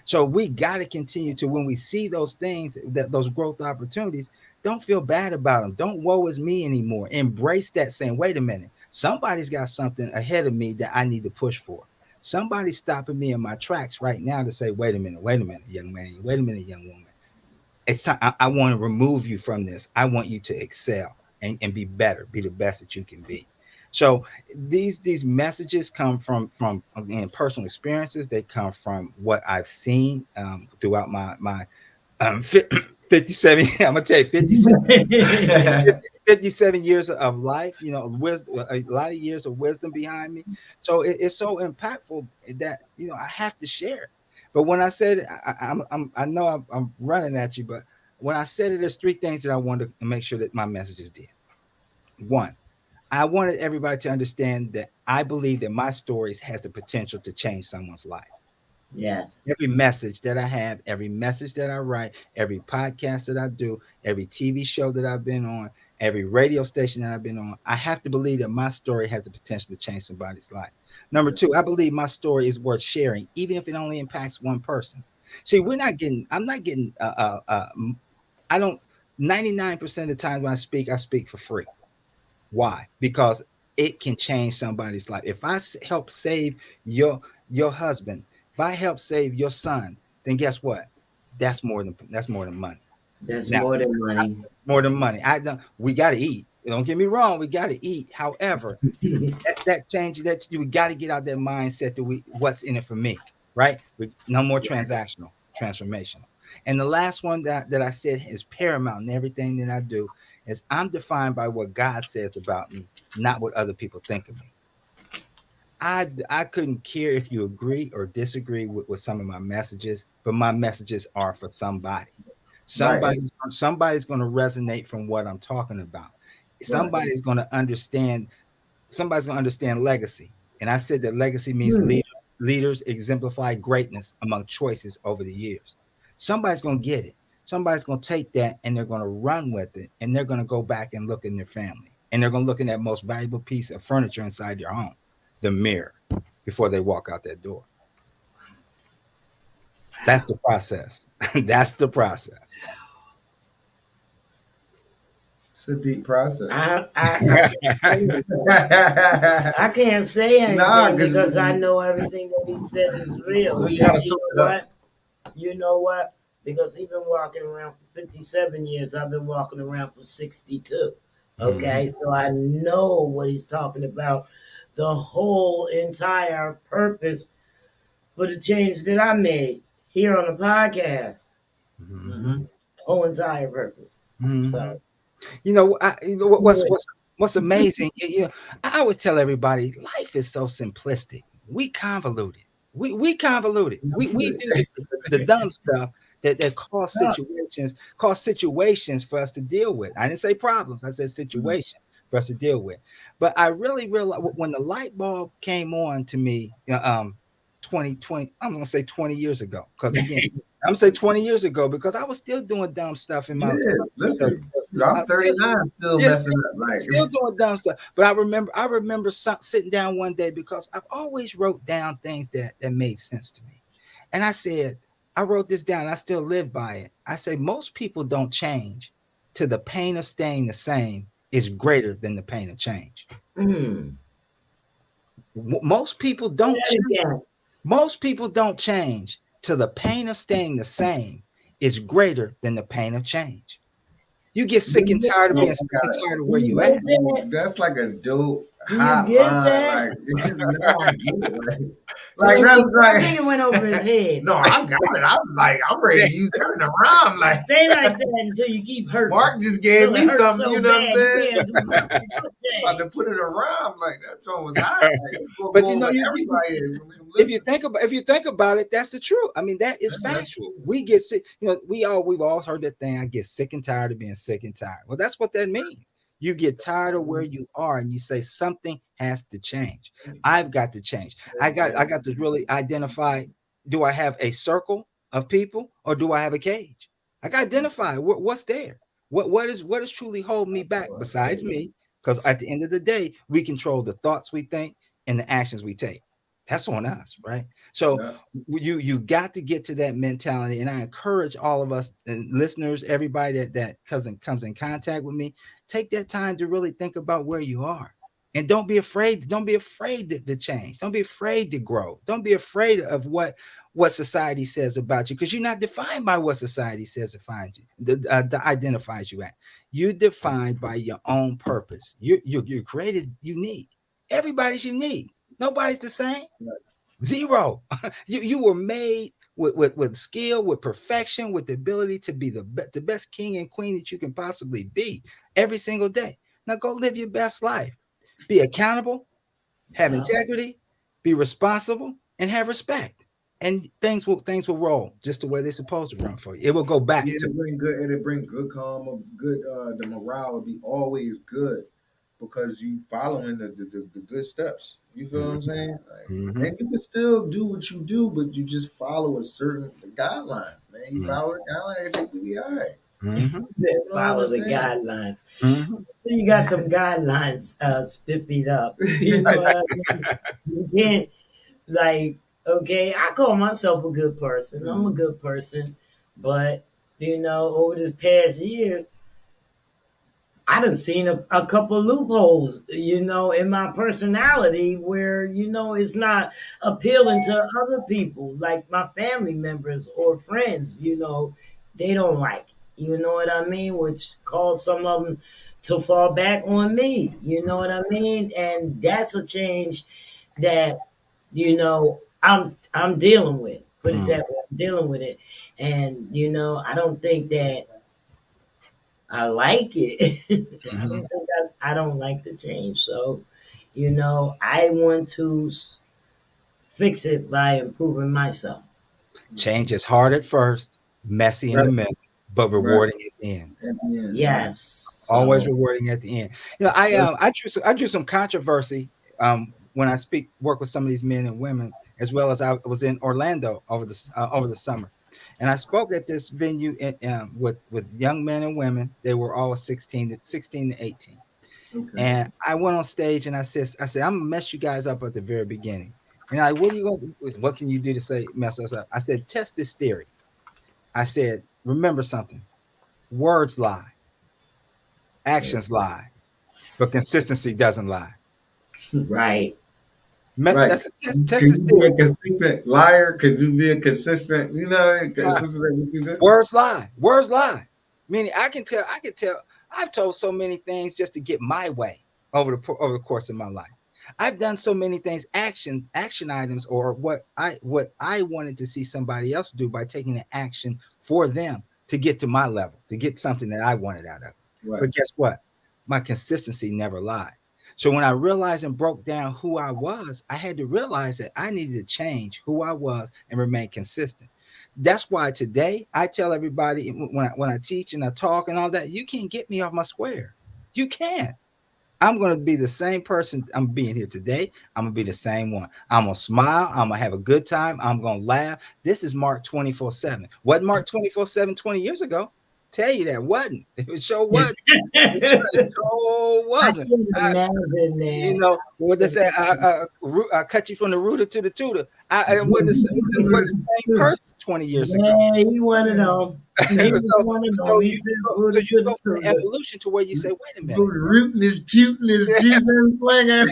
So we got to continue to, when we see those things, that those growth opportunities, don't feel bad about them. Don't woe is me anymore. Embrace that, saying, wait a minute, somebody's got something ahead of me that I need to push for. Somebody's stopping me in my tracks right now to say, wait a minute, young man, wait a minute, young woman. It's time. I want to remove you from this. I want you to excel and be better, be the best that you can be. So these messages come from again personal experiences. They come from what I've seen throughout my 57. I'm gonna tell you 57 57 years of life, wisdom, a lot of years of wisdom behind me. So it's so impactful that I have to share it. But when I said it, I know I'm running at you, but when I said it, there's three things that I wanted to make sure that my messages did. One, I wanted everybody to understand that I believe that my stories has the potential to change someone's life. Yes. Every message that I have, every message that I write, every podcast that I do, every TV show that I've been on, every radio station that I've been on, I have to believe that my story has the potential to change somebody's life. Number two, I believe my story is worth sharing, even if it only impacts one person. See, I'm not getting, I don't, 99% of the times when I speak for free. Why? Because it can change somebody's life. If I help save your husband, if I help save your son, then guess what? That's more than money. That's Now, more than money. more than money. I don't. We got to eat. Don't get me wrong. We got to eat. However, that change that we got to get out that mindset that what's in it for me, right? No more transactional, transformational. And the last one that I said is paramount in everything that I do is I'm defined by what God says about me, not what other people think of me. I couldn't care if you agree or disagree with some of my messages, but my messages are for somebody. Right, Somebody's going to resonate from what I'm talking about. right. Somebody's going to understand somebody's going to understand legacy. And I said that legacy means Hmm. leaders exemplify greatness among choices over the years. Somebody's going to get it. Somebody's going to take that and they're going to run with it. And they're going to go back and look in their family. And they're going to look in that most valuable piece of furniture inside their home, the mirror, before they walk out that door. That's the process. That's the process. It's a deep process. I can't say Nah, anything because because I know everything that he says is real. you gotta Because you sort know it up. what? You know what? Because he's been walking around for 57 years. I've been walking around for 62. Mhm. Okay, so I know what he's talking about. The whole entire purpose for the change that I made here on the podcast. Mhm. Hmm. Whole entire purpose. Mhm. So, What's amazing? I always tell everybody, life is so simplistic. We convoluted. We convoluted. We do the dumb stuff that cause situations for us to deal with. I didn't say problems. I said situations for us to deal with. But I really realized when the light bulb came on to me, 2020. I'm gonna say 20 years ago, because again, I'm gonna say 20 years ago because I was still doing dumb stuff in my Yeah, so, listen, shoot, I'm still 39, still yes, messing up. Like, still doing dumb stuff. But I remember sitting down one day because I've always wrote down things that made sense to me. And I said, I wrote this down, I still live by it. I say most people don't change to the pain of staying the same is greater than the pain of change. mm, Most people say don't that change. again. Most people don't change till the pain of staying the same is greater than the pain of change. You get sick and You tired of oh, being get sick I and gotta, tired of do where you you that's, at. get that? that's like a dope Do you hot get line. that? Like, no, I get it. Like, Because that's I think it went over his like, head. no, I got it. I'm like, I'm ready to use that in a rhyme. Like, Stay like that until you keep hurting. Mark just gave Till it me hurts something, so you know what I'm bad you saying? can't do nothing but About to change. put in a rhyme. Like, that joint was hot. Like, it's gonna But go over you everybody if you listen. think about it, that's the truth. I mean, that is Yeah, that's factual. true. We get sick. We've all heard that thing. I get sick and tired of being sick and tired. Well, that's what that means. You get tired of where you are, and you say something has to change. I've got to change. I got to really identify. Do I have a circle of people, or do I have a cage? I got to identify what's there. What is truly holding me back besides me? Because at the end of the day, we control the thoughts we think and the actions we take. That's on us, right? So Yeah. you got to get to that mentality, and I encourage all of us and listeners, everybody that comes in contact with me, take that time to really think about where you are, and don't be afraid. Don't be afraid to change. Don't be afraid to grow. Don't be afraid of what society says about you, because you're not defined by what society says defines you, that identifies you at. You're defined by your own purpose. You're created unique. Everybody's unique. Nobody's the same. Zero. You were made with skill, with perfection, with the ability to be the best king and queen that you can possibly be every single day. Now go live your best life. Be accountable, have Yeah. integrity, be responsible, and have respect. And things will roll just the way they're supposed to run for you. It will go back Yeah, to it'll bring good calm, good the morale will be always good because you following the good steps. You feel what I'm Mhm, saying? Like, mhm, and you can still do what you do, but you just follow a certain guidelines, man. You mhm, follow the guidelines, I think we be all right. mhm, Then You don't follow the understand. guidelines. mhm. So you got them guidelines spiffied up. You know what I mean? You can't like, okay, I call myself a good person. I'm a Mhm. good person. But, over this past year, I done seen a couple loopholes, in my personality where, it's not appealing to other people, like my family members or friends, they don't like it. You know what I mean? Which caused some of them to fall back on me. You know what I mean? And that's a change that, I'm dealing with. Put it Mhm. that way. I'm dealing with it. And, I don't think that I like it. Mhm. I don't like the change. So, I want to fix it by improving myself. Change is hard at first, messy in Right, the middle, but right. rewarding at the end. At the end, right. Yes. Always So, rewarding at the end. That's I drew some controversy when I work with some of these men and women, as well as I was in Orlando over the summer, and I spoke at this venue with young men and women. They were all 16 to 18, okay. and I went on stage and I said I'm gonna mess you guys up at the very beginning. And I, what are you going? What can you do to say mess us up? I said, test this theory. I said, remember something: words lie, actions lie, but consistency doesn't lie. Right. Right. That's a Could test this you be theory. a consistent liar? Could you be a consistent, consistent with you do? Words lie. Words lie. Meaning, I can tell. I can tell. I've told so many things just to get my way over the course of my life. I've done so many things, action items, or what I wanted to see somebody else do by taking an action for them to get to my level, to get something that I wanted out of it. Right. But guess what? My consistency never lied. So when I realized and broke down who I was, I had to realize that I needed to change who I was and remain consistent. That's why today I tell everybody when I teach and I talk and all that, you can't get me off my square. You can't. I'm going to be the same person I'm being here today. I'm going to be the same one. I'm going to smile. I'm going to have a good time. I'm going to laugh. This is Mark 24/7. Wasn't Mark 24/7 20 years ago? Tell you that wasn't. It sure wasn't. It sure I wasn't. can imagine You that. know what they say? I cut you from the rooter to the tutor. I wasn't the same person 20 years ago. Yeah, he one of them. He was so one of them. so He you said, go, "Put so it you to the go from the tutor." evolution to where you say, wait a Go minute. to rooting is tooting is cheating flinging.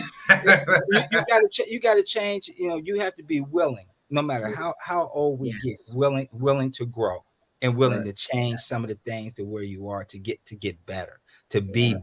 You got to you got to change. You know, you have to be willing, no matter how old we get, Yes. willing to grow and willing Right. to change some of the things to where you are to get better, to be Yeah.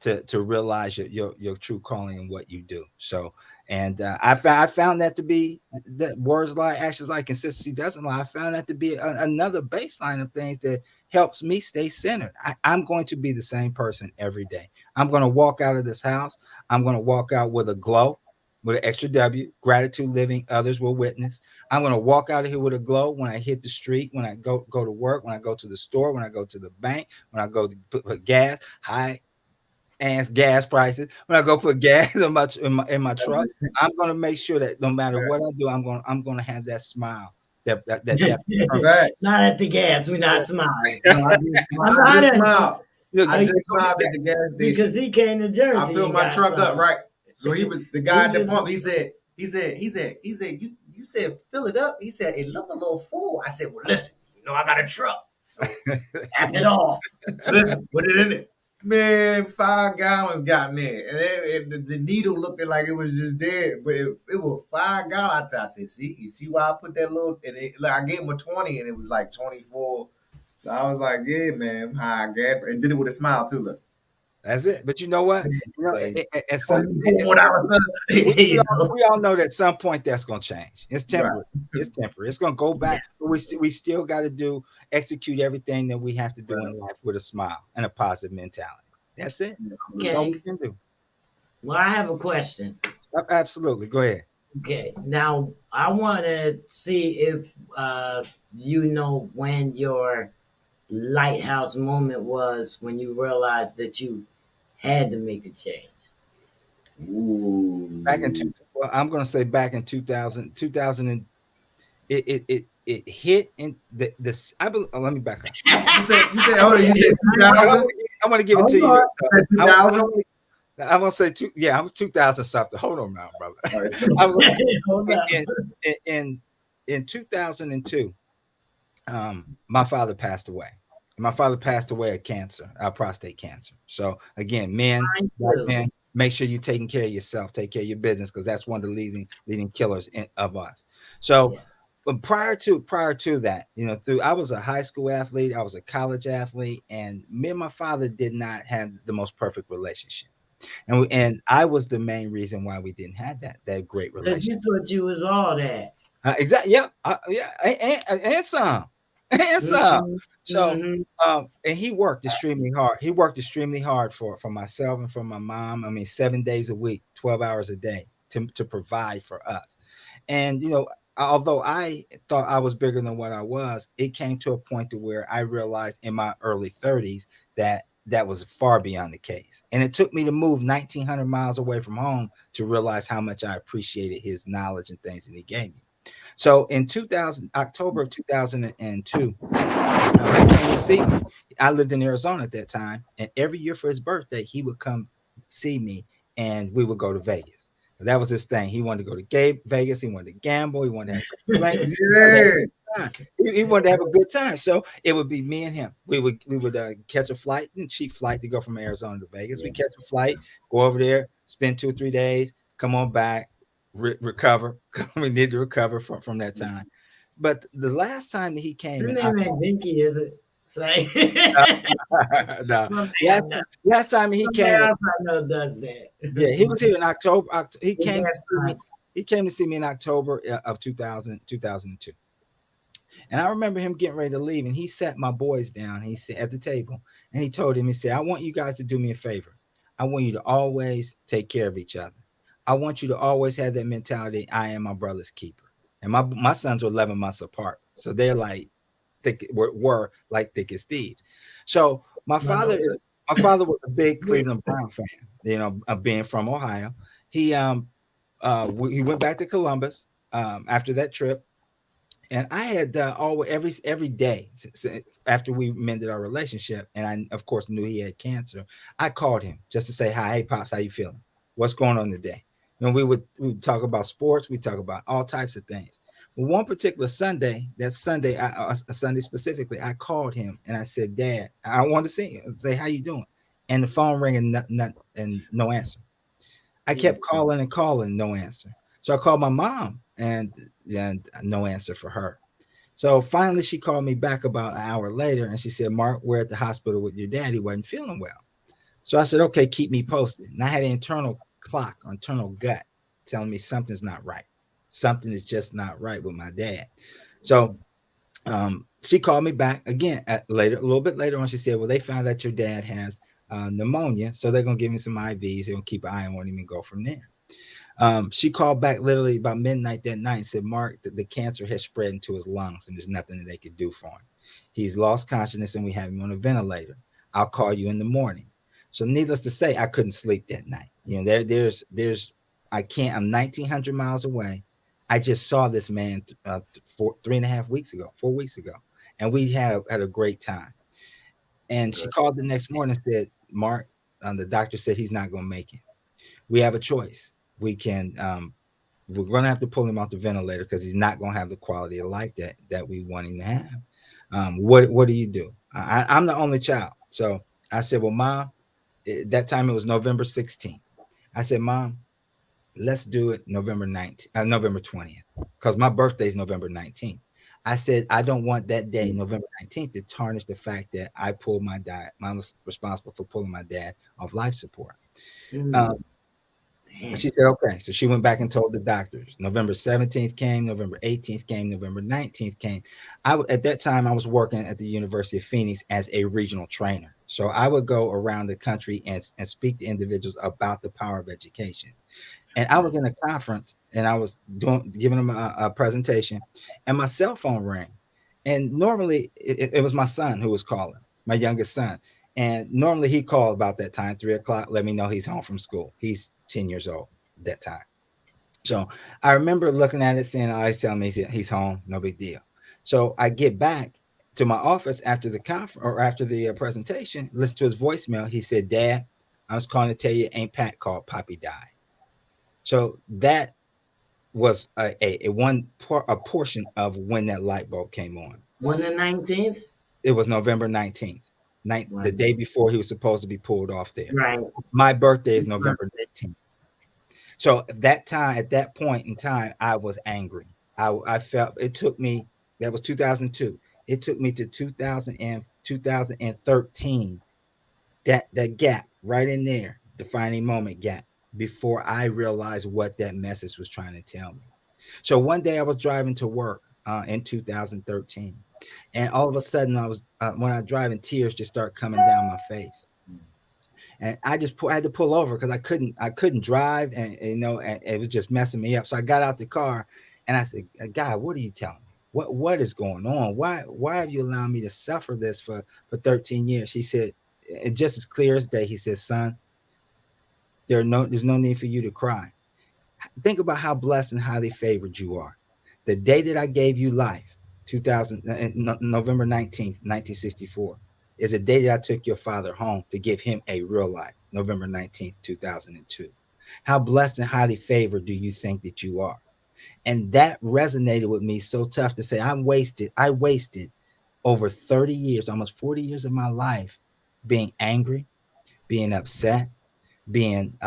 better, to realize your true calling and what you do. So, and I found that to be that words lie, actions lie, consistency doesn't lie. I found that to be another baseline of things that helps me stay centered. I'm going to be the same person every day. I'm going to walk out of this house. I'm going to walk out with a glow, with an extra W, gratitude living, others will witness. I'm going to walk out of here with a glow when I hit the street, when I go to work, when I go to the store, when I go to the bank, when I go to put gas, high ass gas prices. When I go put gas in my truck, I'm going to make sure that no matter what I do, I'm going to have that smile, that purpose. Facts. Not at the gas. We're not smiling. No, I just I know I I just didn't smiled. You know, I oh, just smiled at the gas because station. he came to I Jersey filled and my got truck up, some. right? So he was the guy He at the just pump. He said, you said fill it up. He said it looked a little full. I said, well, listen, I got a truck, so cap it off. listen, put it in it. Man, 5 gallons got in there, and the needle looked like it was just dead, but it was 5 gallons. I said, see, you see why I put that little? And I gave him a 20, and it was like 24. So I was like, yeah, man, high gas, and did it with a smile too. Look, That's it. But you know what? like At some 24 without a we, we, you all, know, we all know that at some point that's going to change. It's right, temporary. It's temporary. It's going to go back. Yes. But we still got to execute everything that we have to do right. in life with a smile and a positive mentality. That's it. That's all we Okay. can do. Well, I have a question. Absolutely. Go ahead. Okay. Now, I want to see if you know when your lighthouse moment was when you realized that you had to make a change. Back in Ooh. well, I'm going to say back in 2000 and it hit in this. Let me back up. Hold on, you said I, 2000? I want to give it Hold to you. on. You said 2000? I'm gonna say two. Yeah, I'm 2000 something. Hold on now, brother. All right, I was Hold up. in 2002. My father passed away. My father passed away of cancer, prostate cancer. So again, men Mine back too. then, make sure you're taking care of yourself, take care of your business, because that's one of the leading killers of us. So Yeah. but prior to that, through I was a high school athlete, I was a college athlete, and me and my father did not have the most perfect relationship. And I was the main reason why we didn't have that great Because relationship. you thought you was all that. Exactly. Yeah. Yeah. And some, and some. Mm-hmm. So, Mm-hmm. and he worked extremely hard. He worked extremely hard for myself and for my mom. I mean, 7 days a week, 12 hours a day to provide for us. And although I thought I was bigger than what I was, it came to a point to where I realized in my early 30s that was far beyond the case. And it took me to move 1,900 miles away from home to realize how much I appreciated his knowledge and things that he gave me. So in October of 2002, he came to see me. I lived in Arizona at that time, and every year for his birthday, he would come see me, and we would go to Vegas. That was his thing. He wanted to go to Vegas. He wanted to gamble. He wanted to have a couple drinks. He wanted to have a Yeah. good time. He wanted to have a good time. So it would be me and him. We would catch a flight, and cheap flight to go from Arizona to Vegas. We Yeah. catch a flight, go over there, spend 2 or 3 days, come on back, recover. We need to recover from that time. But the last time that he came His and name ain't Binky, is it? Say. no, Someday I last know. last time he Somebody came, else I know does that. yeah, he was here in October. He His came to best see me. friends. He came to see me in October of 2002. And I remember him getting ready to leave, and he sat my boys down. He said at the table, and he told him, he said, "I want you guys to do me a favor. I want you to always take care of each other. I want you to always have that mentality. I am my brother's keeper." And my sons are 11 months apart, so they're like were like thick as thieves. So I know this. my father was a big Sweet. Cleveland Brown fan. Being from Ohio, he he went back to Columbus after that trip, and I had always every day after we mended our relationship, and I of course knew he had cancer. I called him just to say hi, hey pops, how you feeling? What's going on today? We would talk about sports, we talk about all types of things. Well, one particular Sunday, that Sunday, a Sunday specifically, I called him and I said, "Dad, I want to see you. Say how you doing?" And the phone rang and and no answer. I Mm. kept calling and calling, no answer. So I called my mom, and no answer for her. So finally, she called me back about an hour later, and she said, "Mark, we're at the hospital with your dad. He wasn't feeling well." So I said, "Okay, keep me posted." And I had an internal clock, internal gut, telling me something's not right. Something is just not right with my dad. So she called me back again a little bit later on. She said, "Well, they found out your dad has pneumonia, so they're gonna give him some IVs. They're gonna keep an eye on him and go from there." She called back literally about midnight that night and said, "Mark, the cancer has spread into his lungs, and there's nothing that they could do for him. He's lost consciousness, and we have him on a ventilator. I'll call you in the morning." So, needless to say, I couldn't sleep that night. There's, I can't. I'm 1,900 miles away. I just saw this man 3.5 weeks ago, 4 weeks ago, and we had a great time. And she Good. called the next morning and said, "Mark, the doctor said he's not going to make it. We have a choice. We can we're going to have to pull him off the ventilator because he's not going to have the quality of life that we want him to have. What do you do?" I'm the only child, so I said, "Well, Mom," that time it was November 16th. I said, "Mom, let's do it November 19th, November 20th, because my birthday is November 19th." I said, "I don't want that day, November 19th, to tarnish the fact that I pulled my dad. I was responsible for pulling my dad off life support." Um, Mm. Man. she said, "Okay." So she went back and told the doctors. November 17th came, November 18th came, November 19th came. At that time, I was working at the University of Phoenix as a regional trainer. So I would go around the country and speak to individuals about the power of education. And I was in a conference and I was giving them a presentation, and my cell phone rang. And normally it was my son who was calling, my youngest son. And normally he called about that time, 3 o'clock, let me know he's home from school. He's 10 years old at that time. So I remember looking at it, saying, "Oh, he's telling me he's home, no big deal." So I get back to my office after the conference or after the presentation, listen to his voicemail. He said, "Dad, I was calling to tell you Aunt Pat called, Poppy died." So that was a portion of when that light bulb came on. When the 19th? It was November 19th, the Right. day before he was supposed to be pulled off there. Right. My birthday is November 19th. So at that point in time, I was angry. I felt it took me, that was 2002. It took me to 2013, that gap right in there, defining moment gap, before I realized what that message was trying to tell me. So one day I was driving to work in 2013, and all of a sudden when I drive, and tears just start coming down my face, and I had to pull over because I couldn't drive, and it was just messing me up. So I got out the car and I said, "God, what are you telling me? What is going on? Why have you allowed me to suffer this for 13 years?" He said, and just as clear as day, he said, "Son, there's no need for you to cry. Think about how blessed and highly favored you are. The day that I gave you life, 2000 November 19th, 1964, is the day that I took your father home to give him a real life, November 19th, 2002. How blessed and highly favored do you think that you are? And that resonated with me so tough to say I wasted over 30 years, almost 40 years of my life being angry, being upset, being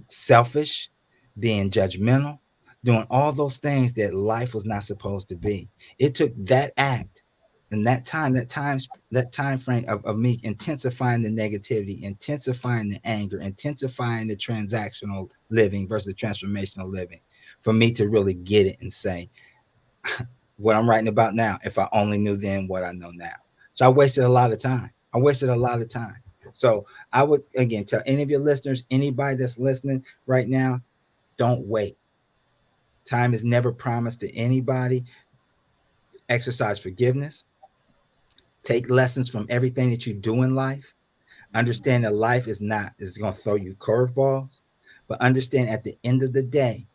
selfish, being judgmental, doing all those things that life was not supposed to be. It took that act and that time frame of me intensifying the negativity, intensifying the anger, intensifying the transactional living versus transformational living for me to really get it and say, what I'm writing about now, if I only knew then what I know now. So I wasted a lot of time. I wasted a lot of time. So I would again tell any of your listeners, anybody that's listening right now, don't wait. Time is never promised to anybody. Exercise forgiveness. Take lessons from everything that you do in life. Understand that life is going to throw you curveballs, but understand at the end of the day,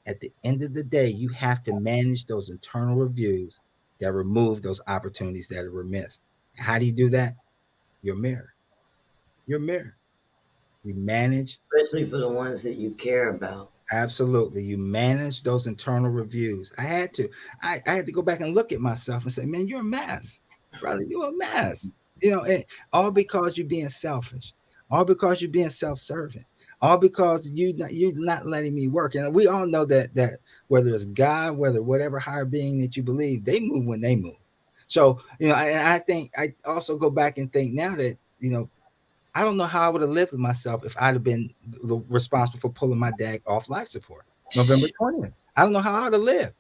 you have to manage those internal reviews that remove those opportunities that were missed. How do you do that? Your mirror. Your mirror. You manage. Especially for the ones that you care about. Absolutely. You manage those internal reviews. I had to. I had to go back and look at myself and say, man, you're a mess. Brother, you're a mess. And all because you're being selfish. All because you're being self-serving. All because you're not letting me work. And we all know that whether it's God, whether whatever higher being that you believe, they move when they move. So, I think I also go back and think now that, I don't know how I would have lived with myself if I'd have been responsible for pulling my dad off life support November 20th. I don't know how I'd have lived.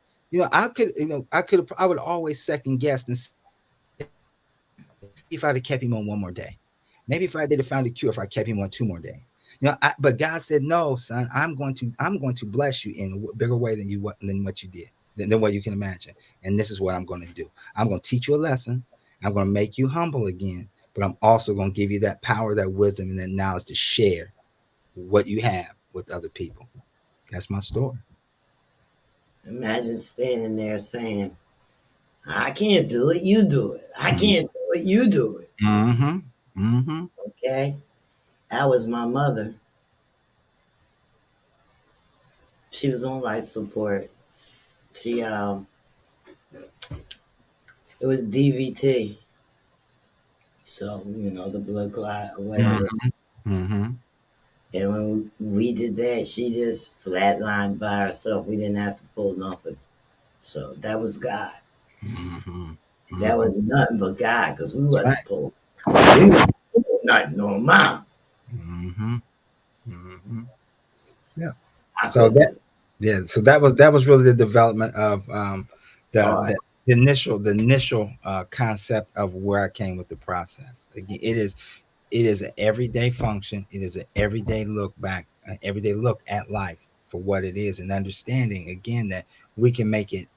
I would always second guess and say, if I'd have kept him on one more day, maybe if I did have found a cure, if I kept him on 2 more days. But God said, no, son, I'm going to bless you in a bigger way than what you did, than what you can imagine. And this is what I'm going to do. I'm going to teach you a lesson. I'm going to make you humble again, but I'm also going to give you that power, that wisdom, and that knowledge to share what you have with other people. That's my story. Imagine standing there saying, I can't do it, you do it. I can't do it, you do it. Mm-hmm. Mm-hmm. Okay? That was my mother. She was on life support. She it was DVT. So, the blood clot or whatever. Mm-hmm. And when we did that, she just flatlined by herself. We didn't have to pull nothing. So that was God. Mm-hmm. That Mm-hmm. was nothing but God because we That's right. wasn't pulling. We wasn't pulling nothing on mom. Mm-hmm. Mm-hmm. Yeah. I So couldn't that do it. yeah, so that was really the development of It's the, hard. the initial concept of where I came with the process. Again, it is an everyday function. It is an everyday look back, an everyday look at life for what it is, and understanding again that we can make it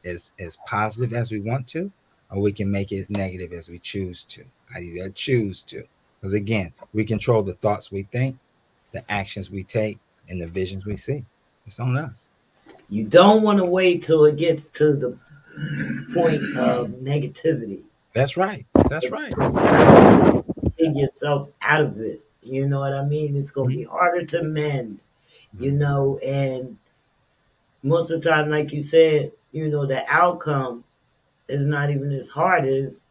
as positive as we want to, or we can make it as negative as we choose to. I either choose to, because again, we control the thoughts we think, the actions we take, and the visions we see. It's on us. You don't want to wait till it gets to the point of negativity. That's right. That's It's right. dig yourself out of it. You know what I mean? It's gonna be harder to mend, and most of the time, like you said, the outcome is not even as hard as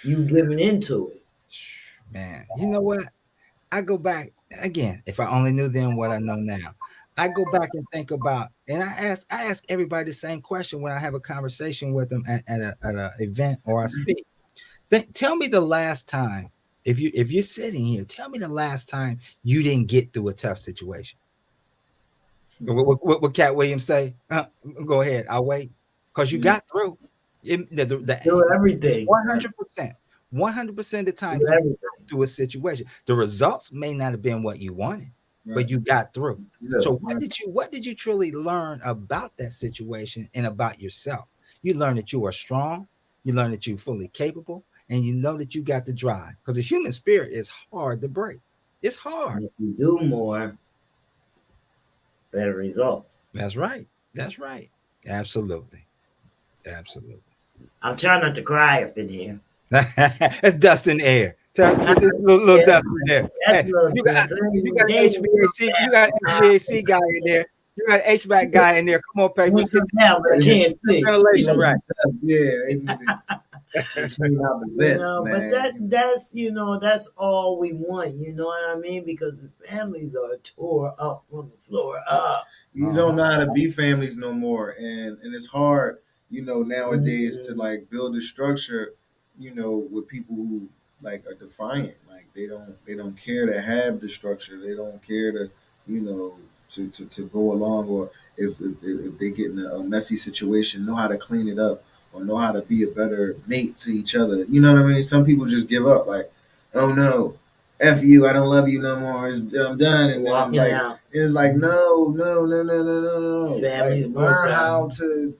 you giving into it. Man, you know what? I go back again. If I only knew then what I know now, I go back and think about, and I ask everybody the same question when I have a conversation with them at a event or I speak. Tell me the last time, if you're sitting here, tell me the last time you didn't get through a tough situation. What Cat Williams say? Go ahead, I'll wait, because you You got through. do everything. 100%, 100% of the Do time you got everything. through a situation. The results may not have been what you wanted, Right. but you got through. Yeah. So what did you truly learn about that situation and about yourself? You learned that you are strong. You learned that you're fully capable, and you know that you got the drive. Because the human spirit is hard to break. It's hard. And if you do more, better results. That's right. That's right. Absolutely. Absolutely. I'm trying not to cry up in here. It's dust in the air. Put this little Yeah, dust in there. that's Hey, a little you got different. you got They an ain't gonna HVAC, you got an HVAC guy in there. You got an HVAC guy in there. Come on, they papers, ain't get come down, but I the can't see. ventilation right. Yeah, they need to clean out the vents, But man. that's all we want, you know what I mean? Because the families are tore up from the floor up. You don't Uh-huh. know how to be families no more, and it's hard, nowadays to Mhm. like build a structure, with people who like are defiant, like they don't care to have the structure, they don't care to, you know, to go along, or if they get in a messy situation, know how to clean it up or know how to be a better mate to each other. You know what I mean? Some people just give up, like, oh no, F you, I don't love you no more. I'm done. And then Walking out, it's like, no, no, no, no, no, no, no, no. Like, families broke learn up. how to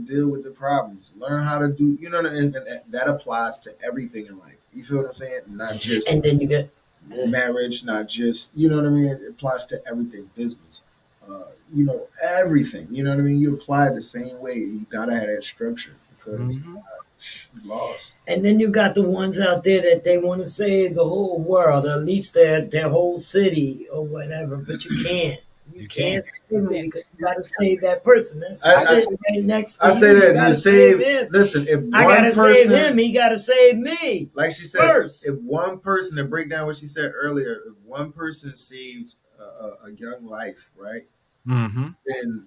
deal with the problems. Learn how to do, and that applies to everything in life. You feel what I'm saying? Not just And then you get marriage, not just, you know what I mean? It applies to everything, business, everything. You know what I mean? You apply it the same way. You gotta have that structure because Mhm. you lost. and then you got the ones out there that they want to save the whole world, or at least their whole city or whatever, but you can't. You You can. can't save You them can. because you got to save that person that's I, I, sitting right next to I say you. You that got you to save save. him. Listen, if I got one to save person, him. He got to save me like she said, first. if one person, to break down what she said earlier, if one person saves a young life, right, Mhm. then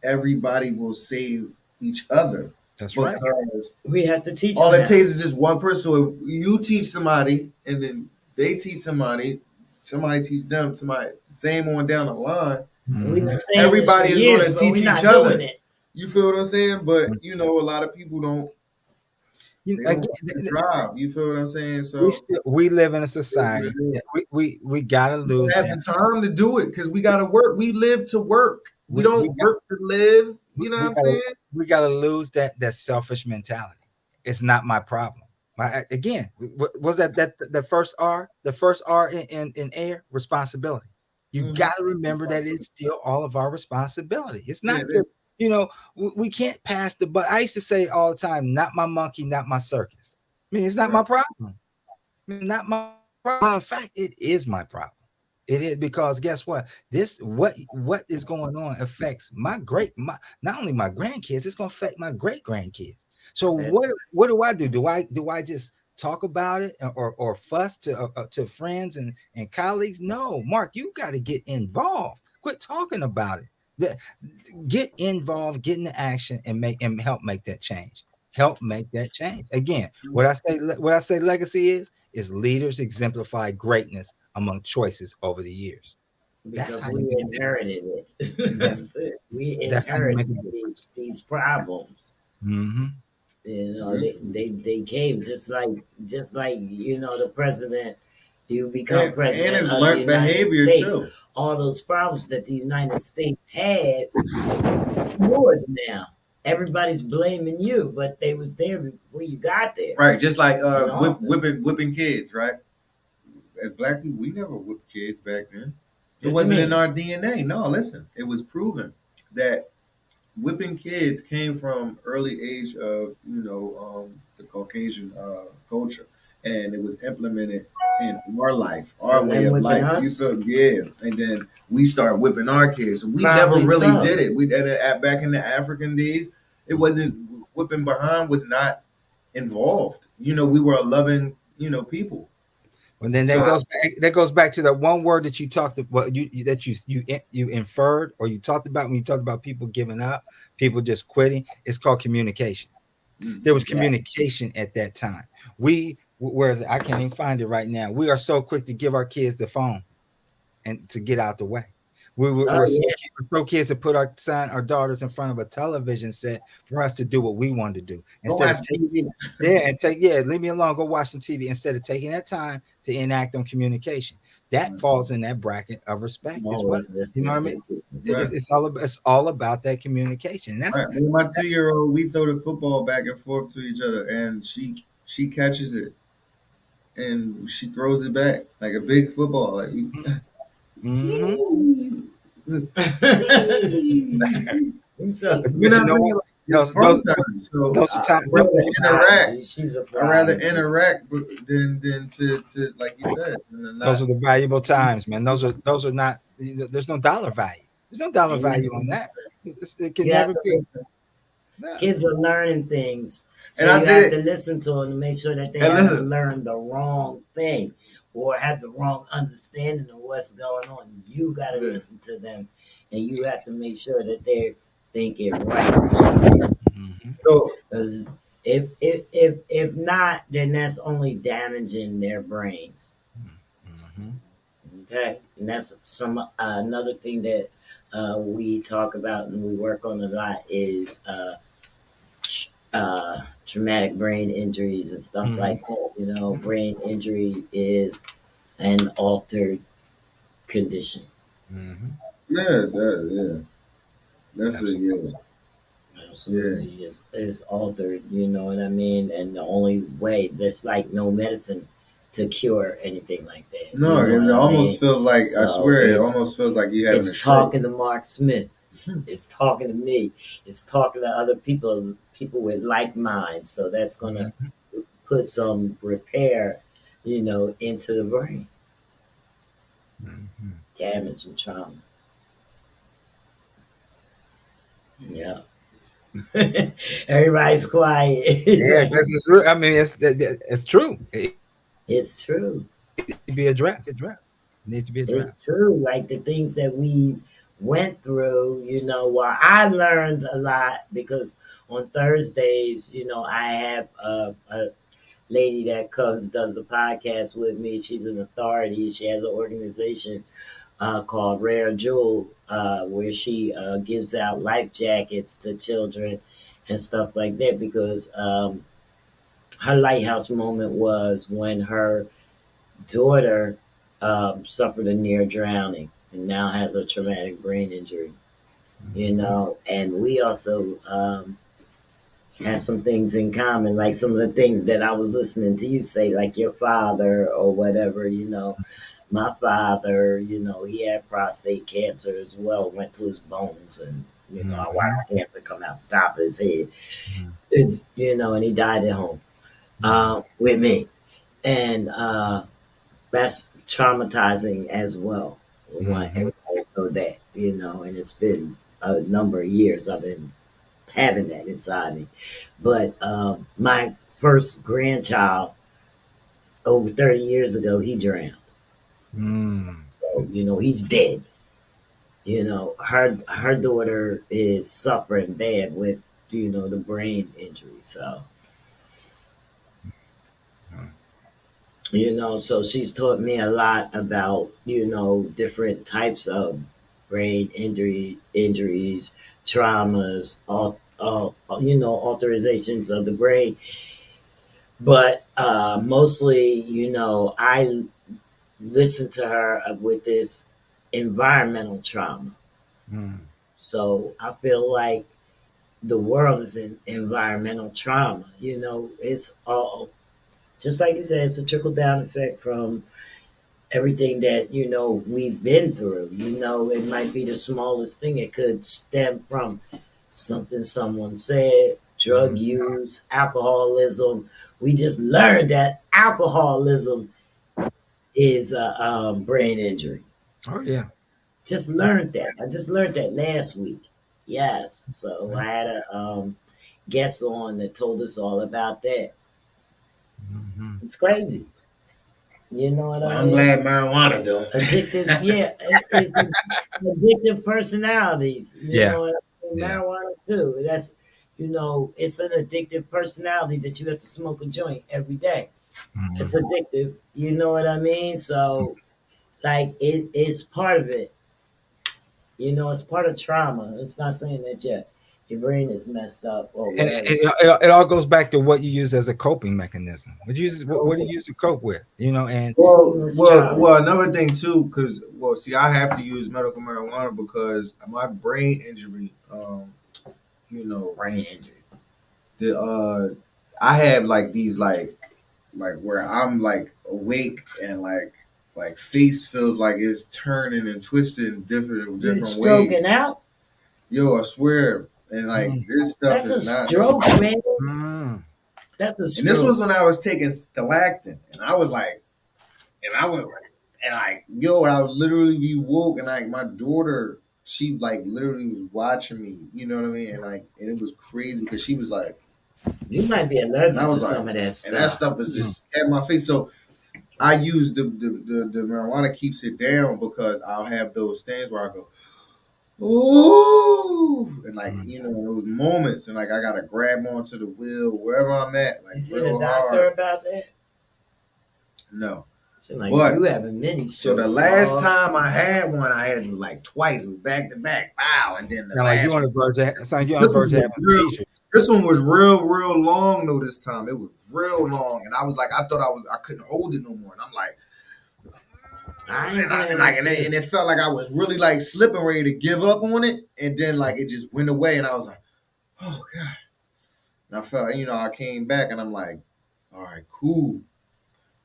everybody will save each other, That's right. because We have to teach all him it that. takes is just one person. So if you teach somebody, and then they teach somebody teach them, somebody, same on down the line, We've been Mhm. saying this for everybody is going years, to but teach we're each not doing other. it. You feel what I'm saying? But a lot of people don't. You They don't again, want to drive. You feel what I'm saying? So we live in a it is what society it is. that we gotta We lose don't have that. the time to do it because we got to work. We live to work. We We don't work to live. You know what we I'm gotta saying? we gotta lose that selfish mentality. It's not my problem. Again, was that the first R? The first R in air, responsibility. You Mm-hmm. got to remember that it's still all of our responsibility. It's Yeah, not just we can't pass the. But I used to say all the time, not my monkey, not my circus. I mean, it's not right. my problem. I mean, not my problem. In fact, it is my problem. It is because guess what? This what is going on affects my not only my grandkids, it's gonna affect my great grandkids. So That's what do I do? Do I just talk about it or fuss to friends and colleagues? No, Mark, you got to get involved. Quit talking about it. Get involved, get into action, and help make that change. Help make that change. Again, what I say legacy is leaders exemplify greatness among choices over the years. That's because how you we make inherited it. that's That's it. We that's how you make inherited a difference. these problems. Mm-hmm. You know, Yes. they came just like the president. You become And president it's of the learned United behavior States. too. All those problems that the United States had, yours now. Everybody's blaming you, but they was there before you got there Right. Just like in office. whipping kids, right? As black people, we never whipped kids back then. It What you wasn't in mean? our DNA. No, listen, it was proven that whipping kids came from early age of the Caucasian culture, and it was implemented in our life, our And way them of whipping life. You us? feel, yeah, and then we start whipping our kids. We never Probably really so. did it. We did it back in the African days. It wasn't whipping behind was not involved. We were a loving people. And then So that goes back to that one word that you talked about, you inferred or you talked about when you talked about people giving up, people just quitting. It's called communication. There was Yeah. communication at that time. Whereas I can't even find it right now. We are so quick to give our kids the phone and to get out the way. Oh We're yeah. so kids to put our daughters in front of a television set for us to do what we want to do go instead of watch TV. leave me alone, go watch some TV instead of taking that time to enact on communication. That falls in that bracket of respect I'm as well. always You know listening what I to mean? the people Right. too. It's all about that communication. That's Right. Me and my 2-year-old, we throw the football back and forth to each other, and she catches it and she throws it back like a big football. Like, mm-hmm. So, you But know you what I'm know saying? what? it's fun time. So those are times. She's interact. a prodigy. She's a I rather prodigy. interact than to like you said, than Those not. are the valuable times, man. Those are not. There's no dollar value. There's no dollar And you have value to on that. listen. It can You have never to be. listen. No. Kids are learning things, And so I you did have to it. listen to them to make sure that they And haven't listen, learned the wrong thing or have the wrong understanding of what's going on. You got to yeah. listen to them, and you have to make sure that they're thinking right. Mhm. So Because if not, then that's only damaging their brains. Mhm. Okay, and that's some another thing that we talk about and we work on a lot is traumatic brain injuries and stuff Mhm. like that. Brain injury is an altered condition. Mhm. yeah, yeah. That's a Absolutely. yeah, yeah. Absolutely, is altered. You know what I mean? And the only way there's like no medicine to cure anything like that. You No, know 'cause what it I almost mean? feels like I So swear it it's almost feels like you having a it's stroke. talking to Mark Smith. It's talking to me. It's talking to other people with like minds. So that's gonna Mhm. put some repair, into the brain, Mhm. damage and trauma. Yeah. Everybody's Yeah, quiet. because it's real. I mean, it's true. It It's true. needs to be addressed. It needs to be It's addressed. true. Like the things that we went through, while I learned a lot because on Thursdays, I have a lady that comes does the podcast with me. She's an authority. She has an organization called Rare Jewel, where she gives out life jackets to children and stuff like that because her lighthouse moment was when her daughter suffered a near drowning and now has a traumatic brain injury. Mhm. And we also have some things in common, like some of the things that I was listening to you say, like your father or whatever. My father, he had prostate cancer as well, went to his bones, and I Mhm. watched cancer come out the top of his head. Mhm. And he died at home Mhm. with me, and that's traumatizing as well. I want Mhm. everybody to know that, and it's been a number of years I've been having that inside me. But my first grandchild over 30 years ago, he drowned. Mm. So, he's dead. Her daughter is suffering bad with, the brain injury. So, so she's taught me a lot about, different types of brain injuries, traumas, authorizations of the brain. But mostly, I listen to her with this environmental trauma. Mm. So I feel like the world is in environmental trauma. It's all just like you said, it's a trickle down effect from everything that we've been through. It might be the smallest thing. It could stem from something someone said, drug Mhm. use, alcoholism. We just learned that alcoholism is a brain injury. Oh yeah. Just learned that. I just learned that last week. Yes. So I had a guest on that told us all about that. Mhm. It's crazy. You know what Well, I I'm mean? glad marijuana don't. Addictive, yeah, it's addictive personalities. You Yeah. know what I mean? Yeah. Marijuana too. It's an addictive personality that you have to smoke a joint every day. It's Mhm. addictive. You know what I mean? So, like, it's part of it. It's part of trauma. It's not saying that your brain is messed up or And whatever. it all goes back to what you use as a coping mechanism. What do you use to cope with? And It's trauma. Another thing too, because see, I have to use medical marijuana because my brain injury. You know, Brain injury. the I have like these like where I'm like awake and like face feels like it's turning and twisting in different You different stroking ways. out? Yo, I swear. And like Mm, this stuff That's is a not no stroke, joke. man. mm, That's a And this stroke. was when I was taking galactin, and I was like, and I was and like, yo, I would literally be woke, and like my daughter, she like literally was watching me, you know what I mean, and like, and it was crazy because she was like, You might be and I allergic to was like, some of that and that stuff. stuff was mm. just at my face. So I use the marijuana keeps it down because I'll have those things where I go, ooh, and like Mm. you know those moments, and like I gotta grab onto the wheel wherever I'm at, like You seen a real doctor hard. about that? No, Seem like you but having many so the strokes, last dog. time I had one, I had like twice, it was back to back, wow, and then the Sound like you last on one. the verge. Sound like you on the This one verge of was having real. seizures. This one was real long though. This time it was real long, and I was like, I thought I couldn't hold it no more, and I'm like, I ain't and I and playing like with and you. it felt like I was really like slipping, ready to give up on it, and then like it just went away, and I was like, oh god, and I felt, I came back, and I'm like, all right, cool,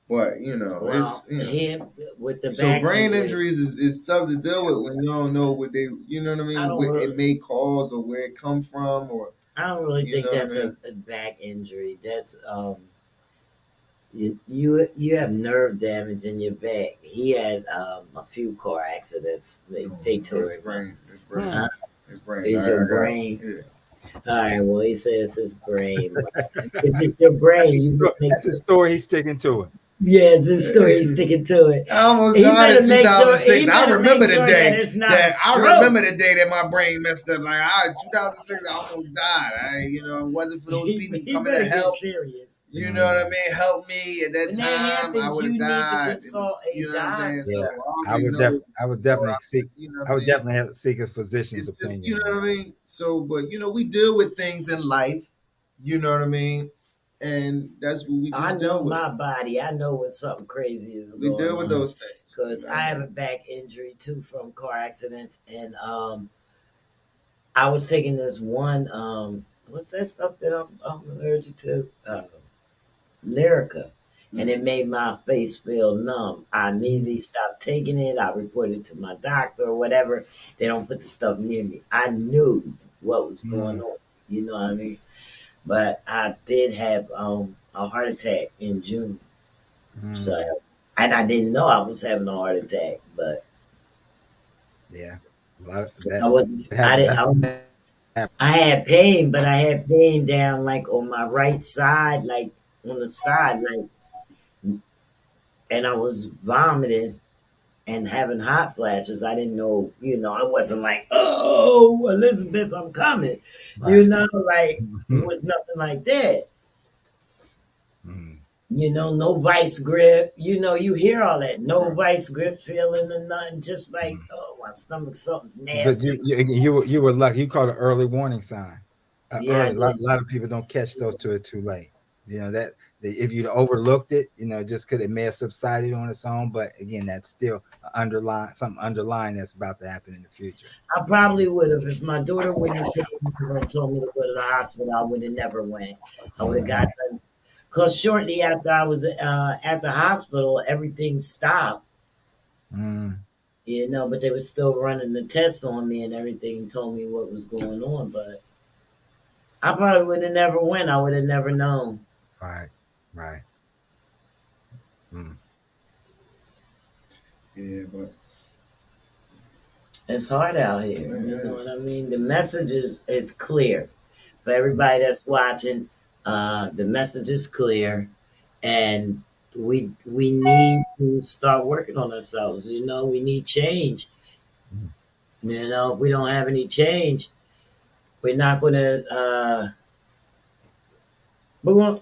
but it's Well, here with the so back brain injury, injuries is tough to deal with when you don't know what they, what I I mean, don't what really, it may cause or where it come from, or I don't really you think know what I that's mean. a back injury. That's you have nerve damage in your back. He had a few car accidents. No, They tore it's him up. brain, it's brain, Hmm. Huh? it's brain. Is your I got brain? yeah. All right. Well, he says his brain. Well, if it's your brain, you just make That's a sure. story. He's sticking to it. Yeah, it's his story. He's sticking to it. I almost He died better in make sure. He 2006. I better make remember the sure that day it's not a that I remember stroke. the day that my brain messed up. Like 2006, I almost died. It wasn't for those people He coming to better get help. serious. You know what I Mm, mean? Help me at that When that time. I happens, would have you need to died. It was, consult a you know what I'm saying? So yeah, doctor. I already I would know. definitely seek. You know what I'm I would saying? definitely have seek a physician's It's just, opinion you know on what I that. mean? So, but we deal with things in life. You know what I mean? And that's what we I just know deal with. my body. I know when something crazy is We going deal with on those things. You because know I what I have mean? a back injury too from car accidents, and I was taking this one what's that stuff that I'm allergic to? Lyrica, and it Mm. made my face feel numb. I immediately stopped taking it. I reported it to my doctor or whatever. They don't put the stuff near me. I knew what was going Mm, on. You know what I mean? But I did have a heart attack in June. So, mm, and I didn't know I was having a heart attack, but yeah, a lot of I that wasn't. I happens. didn't. That's I had pain, but I had pain down like on my right side, like on the side, like, and I was vomiting and having hot flashes. I didn't know, I wasn't like, oh, Elizabeth, I'm coming. right. Like it was nothing like that. Mm, No vice grip. You hear all that. No Right. vice grip feeling or nothing. Just like, mm. oh, my stomach, something's But nasty. you were lucky. You caught an early warning sign. Yeah, I Early. did. A lot of people don't catch those till it's too late. If you'd overlooked it, just because it may have subsided on its own. But again, that's still something underlying that's about to happen in the future. I probably would have if my daughter wouldn't have came over and told me to go to the hospital. I would have never went. I would have got done. Because shortly after I was at the hospital, everything stopped. Mm, But they were still running the tests on me and everything. Told me what was going on, but I probably would have never went. I would have never known. right, right. Mm, Yeah, but It's hard out here. it You know is. what I mean? The message is clear for everybody that's watching. The message is clear, and we need to start working on ourselves. We need change. mm. If we don't have any change, we're not gonna. We're gonna.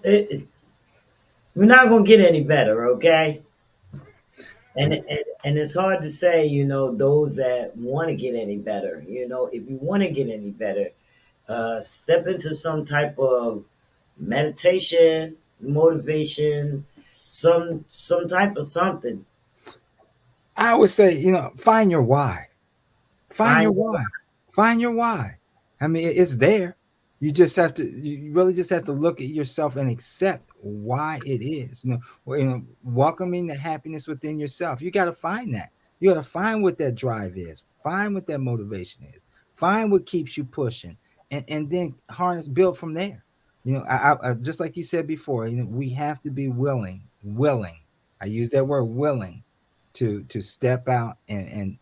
We're not gonna get any better. Okay. And, It- and and it's hard to say, those that want to get any better. If you want to get any better, step into some type of meditation, motivation, some type of something. I always say, find your why. Find your Find why. Find your why. I mean, it's there. You really just have to look at yourself and accept why it is. Welcoming the happiness within yourself. You got to find that. You got to find what that drive is. Find what that motivation is. Find what keeps you pushing, and then harness build from there. I just like you said before, we have to be willing. I use that word willing to step out and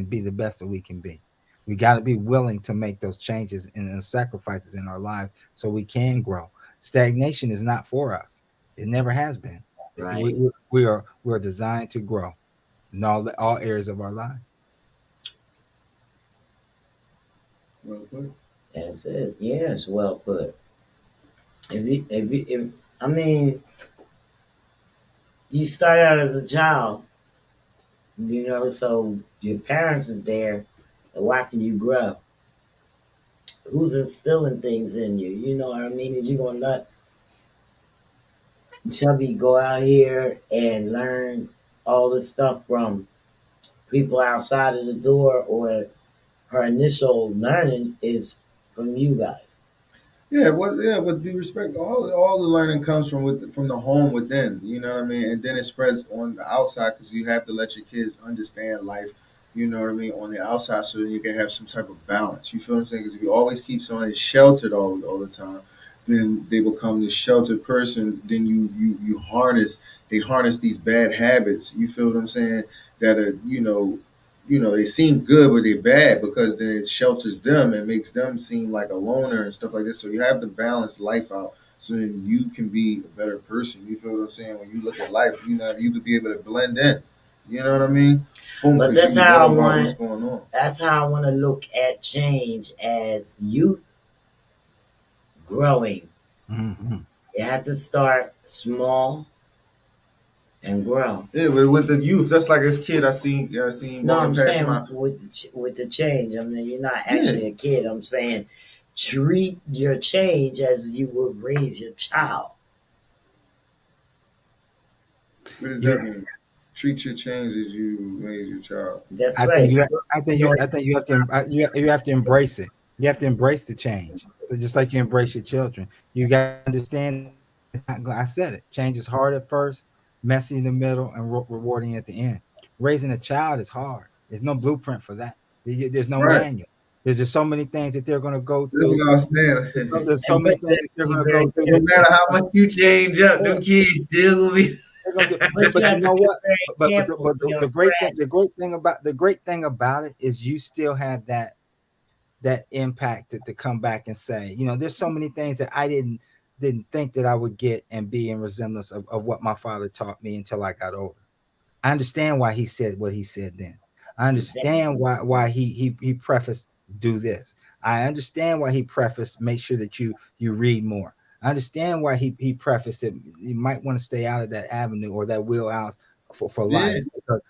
be the best that we can be. We got to be willing to make those changes and sacrifices in our lives so we can grow. Stagnation is not for us. It never has been. Right. We are designed to grow in all areas of our life. Well put. That's it. Yes, well put. If I mean, you start out as a child, so your parents is there watching you grow. Who's instilling things in you? You know what I mean? Is you gonna let Chubby go out here and learn all this stuff from people outside of the door, or her initial learning is from you guys? Yeah, with due respect, all the learning comes from the home within. You know what I mean, and then it spreads on the outside because you have to let your kids understand life. You know what I mean, on the outside, so that you can have some type of balance. You feel what I'm saying? Because if you always keep someone sheltered all the time, then they become this sheltered person. Then you harness they harness these bad habits. You feel what I'm saying? That are they seem good, but they're bad because then it shelters them and makes them seem like a loner and stuff like this. So you have to balance life out so then you can be a better person. You feel what I'm saying? When you look at life, you could be able to blend in. You know what I mean? Boom, But because that's you how I know about what's want. going on. That's how I want to look at change as youth growing. Mhm. You have to start small and grow. Yeah, with the youth, that's like as kid, I seen No, walking I'm past saying my with with the change. I mean, you're not yeah. actually a kid. I'm saying treat your change as you would raise your child. What does You, that mean? Treat your change as you raise your child. That's I right. think you. Still I think you. doing I think you have to. You have to embrace it. You have to embrace the change. So just like you embrace your children, you got to understand that change is not. I said it. Change is hard at first, messy in the middle, and rewarding at the end. Raising a child is hard. There's no blueprint for that. There's no Right. manual. There's just so many things that they're going to go That's through. what I was saying. There's so and many but things let's that they're be going to very go through No that careful. matter how much you change up, them kids still gonna be. they're gonna do. But you But you have to know be what? very careful. The great thing about it is you still have that impact to come back and say, there's so many things that I didn't think that I would get and be in resemblance of what my father taught me until I got older. I understand why he said what he said then. I understand Exactly. why he prefaced do this. I understand why he prefaced make sure that you read more. I understand why he prefaced it. You might want to stay out of that avenue or that wheelhouse for Yeah, life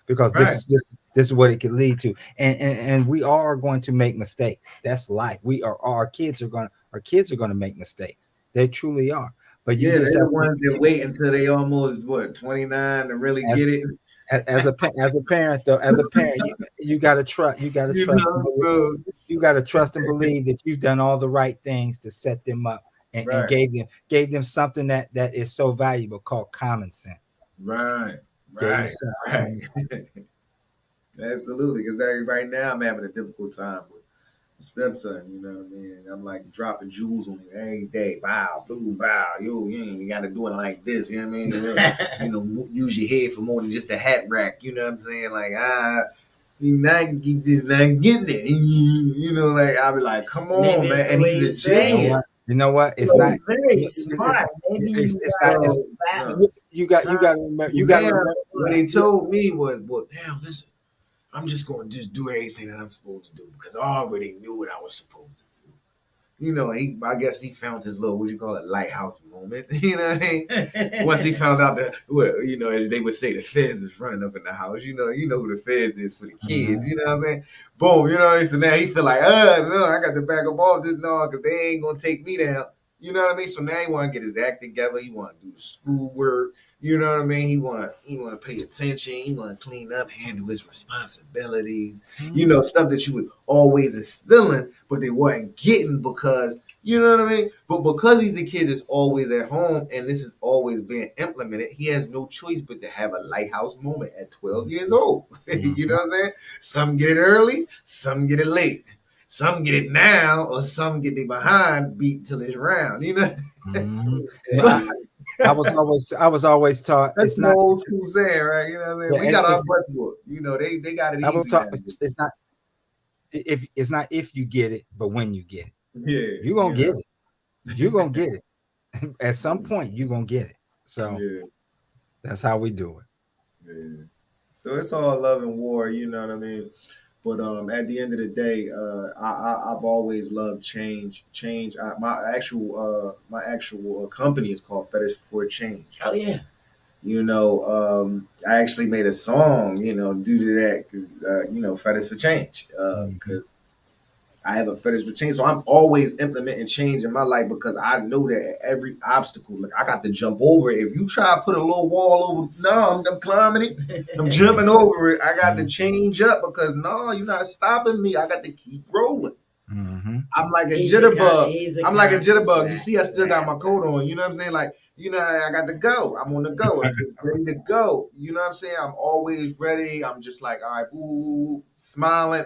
because right. this is what it could lead to. And we all are going to make mistakes. That's life. Our kids are going to make mistakes. They truly are. But you Yeah, just they're have the ones that wait until they almost 29 to really as get it. as a parent though, as a parent, you got to trust. You got to You trust. And know, believe, so you got to trust and believe that you've done all the right things to set them up and right, gave them something that is so valuable called common sense. right, Gave them right, some right. common sense. Absolutely, because right now I'm having a difficult time with my stepson. You know what I mean? I'm like dropping jewels on him every day. Bow, blue, bow. You got to do it like this. You know what I mean? Use your head for more than just a hat rack. You know what I'm saying? Like you're not getting it. Like I'll be like, come on, Maybe it's man. the And way he's you a You know say it. what? genius. You know what? It's So not. he's very It's smart. Maybe you it's not. gotta It's So, back no. you got to remember. So You got to now remember. what they told me was, well, damn, listen, I'm just going to just do everything that I'm supposed to do because I already knew what I was supposed to do. I guess he found his little, what you call it, lighthouse moment. You know what I mean? Once he found out that, well, as they would say, the feds was running up in the house. You know who the feds is for the kids. Mhm. You know what I'm saying? Boom. So now he feel like, no, I got to back up off this no, because they ain't gonna take me down. You know what I mean? So now he want to get his act together. He want to do the schoolwork. You know what I mean? He want to pay attention. He want to clean up, handle his responsibilities. Stuff that you would always instilling, but they weren't getting because you know what I mean? But because he's a kid that's always at home and this is always being implemented, he has no choice but to have a lighthouse moment at 12 years old. You know Mhm. what I'm saying? Some get it early, some get it late. some get it now, or some get their behind beat till it's round. You know, Mhm. Okay. But I was always taught that's it's the not. old school saying, right? You know what I'm saying? Yeah, We got our butt whooped. You know, they got it I was easy taught now. it's not if it's not if you get it, but when you get it, Yeah, you're gonna you get know. it. You're gonna get it. At some point, you're gonna get it. So Yeah, that's how we do it. yeah. So it's all love and war, you know what I mean? But at the end of the day, I've always loved change. Change. My actual company is called Fetish for Change. Oh yeah. You know, I actually made a song, you know, due to that, because you know, Fetish for Change, Mhm. because I have a fetish for change. So I'm always implementing change in my life because I know that every obstacle, like I got to jump over it. If you try to put a little wall over, no, I'm climbing it. I'm jumping over it. I got to Mhm. change up because no, you're not stopping me. I got to keep rolling. Mhm. I'm like a He's a jitterbug. he's a I'm like a conscious jitterbug. You see, I still got my rapper. coat on. You know what I'm saying? Like, you know, I got to go. I'm on the go. I'm just ready to go. You know what I'm saying? I'm always ready. I'm just like, all right, ooh, smiling,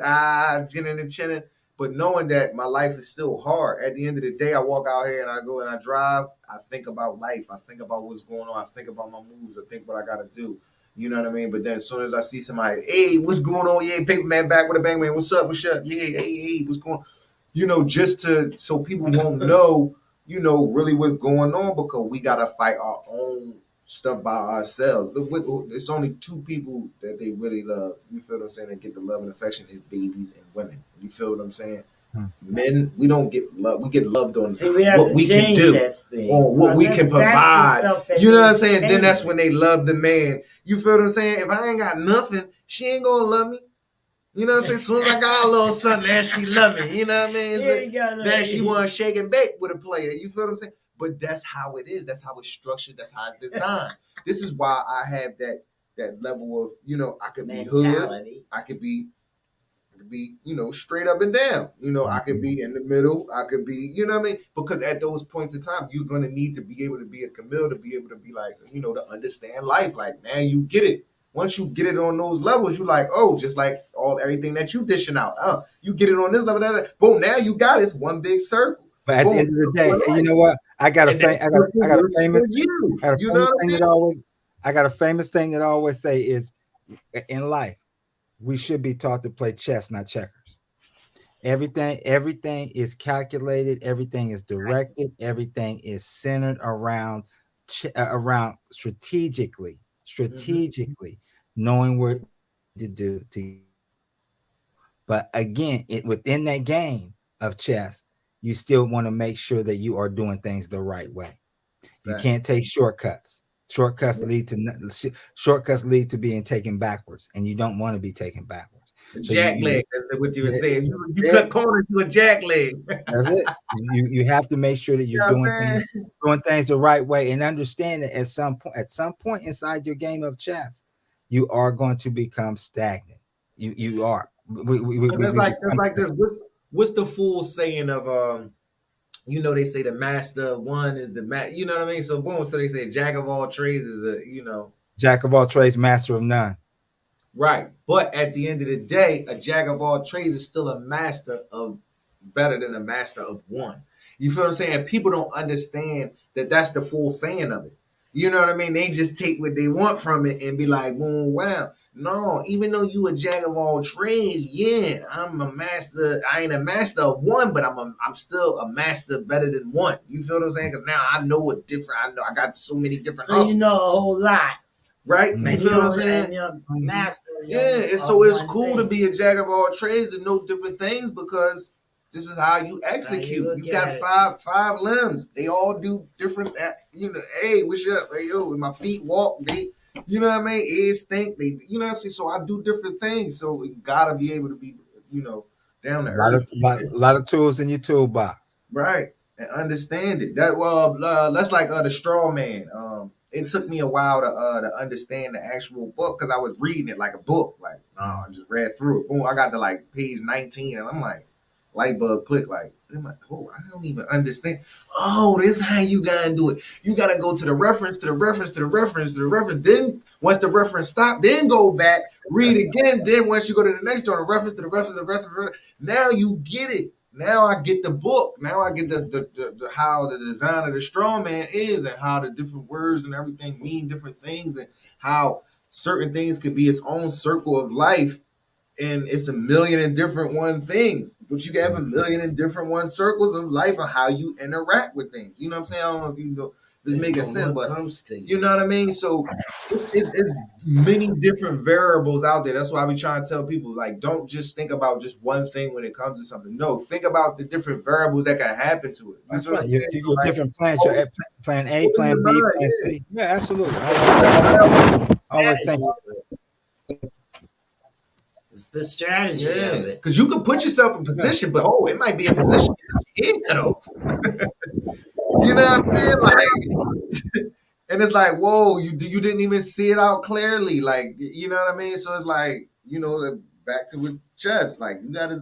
chinning and chinning. But knowing that my life is still hard. At the end of the day, I walk out here and I go and I drive. I think about life. I think about what's going on. I think about my moves. I think what I got to do. You know what I mean? But then as soon as I see somebody, hey, what's going on? Yeah, paper man back with a bang man. What's up? What's up? Yeah, hey, what's going on? You know, just to so people won't know, you know, really what's going on because we gotta fight our own stuff by ourselves. It's only two people that they really love. You feel what I'm saying? That get the love and affection is babies and women. You feel what I'm saying? Men, we don't get love. We get loved on See, we have what to we can change do that thing. or what So we can that's the provide. stuff that You know what I'm needs saying? Then that's when changing. they love the man. You feel what I'm saying? If I ain't got nothing, she ain't gonna love me. You know what I'm saying? As soon as I got a little something, now she love me. You know what I mean? Yeah, you Now she want gotta. to shake and bake with a player. You feel what I'm saying? But that's how it is. That's how it's structured. That's how it's designed. This is why I have that level of, you know, I could be hood, Mentality. I could be you know, straight up and down. You know, I could Mhm. be in the middle. I could be, you know what I mean? Because at those points in time, you're gonna need to be able to be a Camille to be able to be like, you know, to understand life. Like, now you get it. Once you get it on those levels, you like, oh, just like everything that you dishing out. You get it on this level, that. Boom, now you got it. It's one big circle. But at the Boom, end of the circle day, of you life. know what? And that circle I got a works famous for you. I got a You know famous what thing that always I got a famous thing that I always say is in life, we should be taught to play chess, not checkers. Everything is calculated, everything is directed, everything is centered around around I mean? strategically knowing what to do to get to the goal. But again, within that game of chess, you still want to make sure that you are doing things the right way. You Fact. can't take shortcuts. Shortcuts lead to being taken backwards, and you don't want to be taken backwards. A So jack leg. That's what you were yeah, saying. You yeah, cut corners to a jack leg. You that's it. You have to make sure that you're know what I'm saying? doing things the right way, and understand that at some point inside your game of chess, you are going to become stagnant. You are. Cause We that's become like stagnant. this. What's the fool saying of you know, they say the master of one is the you know what I mean? So boom, so they say jack of all trades is a, you know, Jack of all trades, master of none. right. But at the end of the day, a jack of all trades is still a master of better than a master of one. You feel what I'm saying? People don't understand that that's the full saying of it. You know what I mean? They just take what they want from it and be like, boom, wow. No, even though you a jack of all trades, yeah, I'm a master. I ain't a master of one, but I'm still a master better than one. You feel what I'm saying? Because now I know a different. I know I got so many different So you hustles, know a whole lot, right? You and Mhm, you feel what I'm only saying? and you're mhm. master Yeah, and of so it's one cool to thing. be a jack of all trades to know different things because this is how you That's how you execute. look You got at it. five limbs. They all do different. You know, hey, what's up? Hey, yo, my feet walk. They, you know what I mean? Ears think. They, you know what I'm saying? So I do different things. So you gotta be able to be, you know, down to earth. A lot of tools in your toolbox. Right. And understand it. That that's like the straw man. It took me a while to understand the actual book because I was reading it like a book. Like, no, I just read through it. Boom, I got to like page 19 and I'm like, light bulb click, like, oh, I don't even understand. Oh, this is how you gotta do it. You gotta go to the reference, to the reference, to the reference, to the reference. Then once the reference stop, then go back, read again. Then once you go to the next joint, a reference to the rest of the rest of the, now you get it. Now I get the book. Now I get the how the design of the strong man is, and how the different words and everything mean different things, and how certain things could be its own circle of life, and it's a million and different one things, but you can have a million and different one circles of life and how you interact with things. You know what I'm saying? I don't know if you know if this making sense, What but comes to you you. know what I mean. So it's many different variables out there. That's why we try to tell people, like, don't just think about just one thing when it comes to something. No, think about the different variables that can happen to it. You That's feel what right. I'm Your, saying? So your like, different plans, your always plan A, put in plan your B, mind, plan yeah. C. Yeah, absolutely. Always think. Strategy. It's the strategy Yeah, of it. because you could put yourself in Yeah. position, but it might be a position that your head cut off. You know what I'm saying? Like, and it's like, whoa, you didn't even see it out clearly. Like, you know what I mean? So it's like, back to with chess. Like, you gotta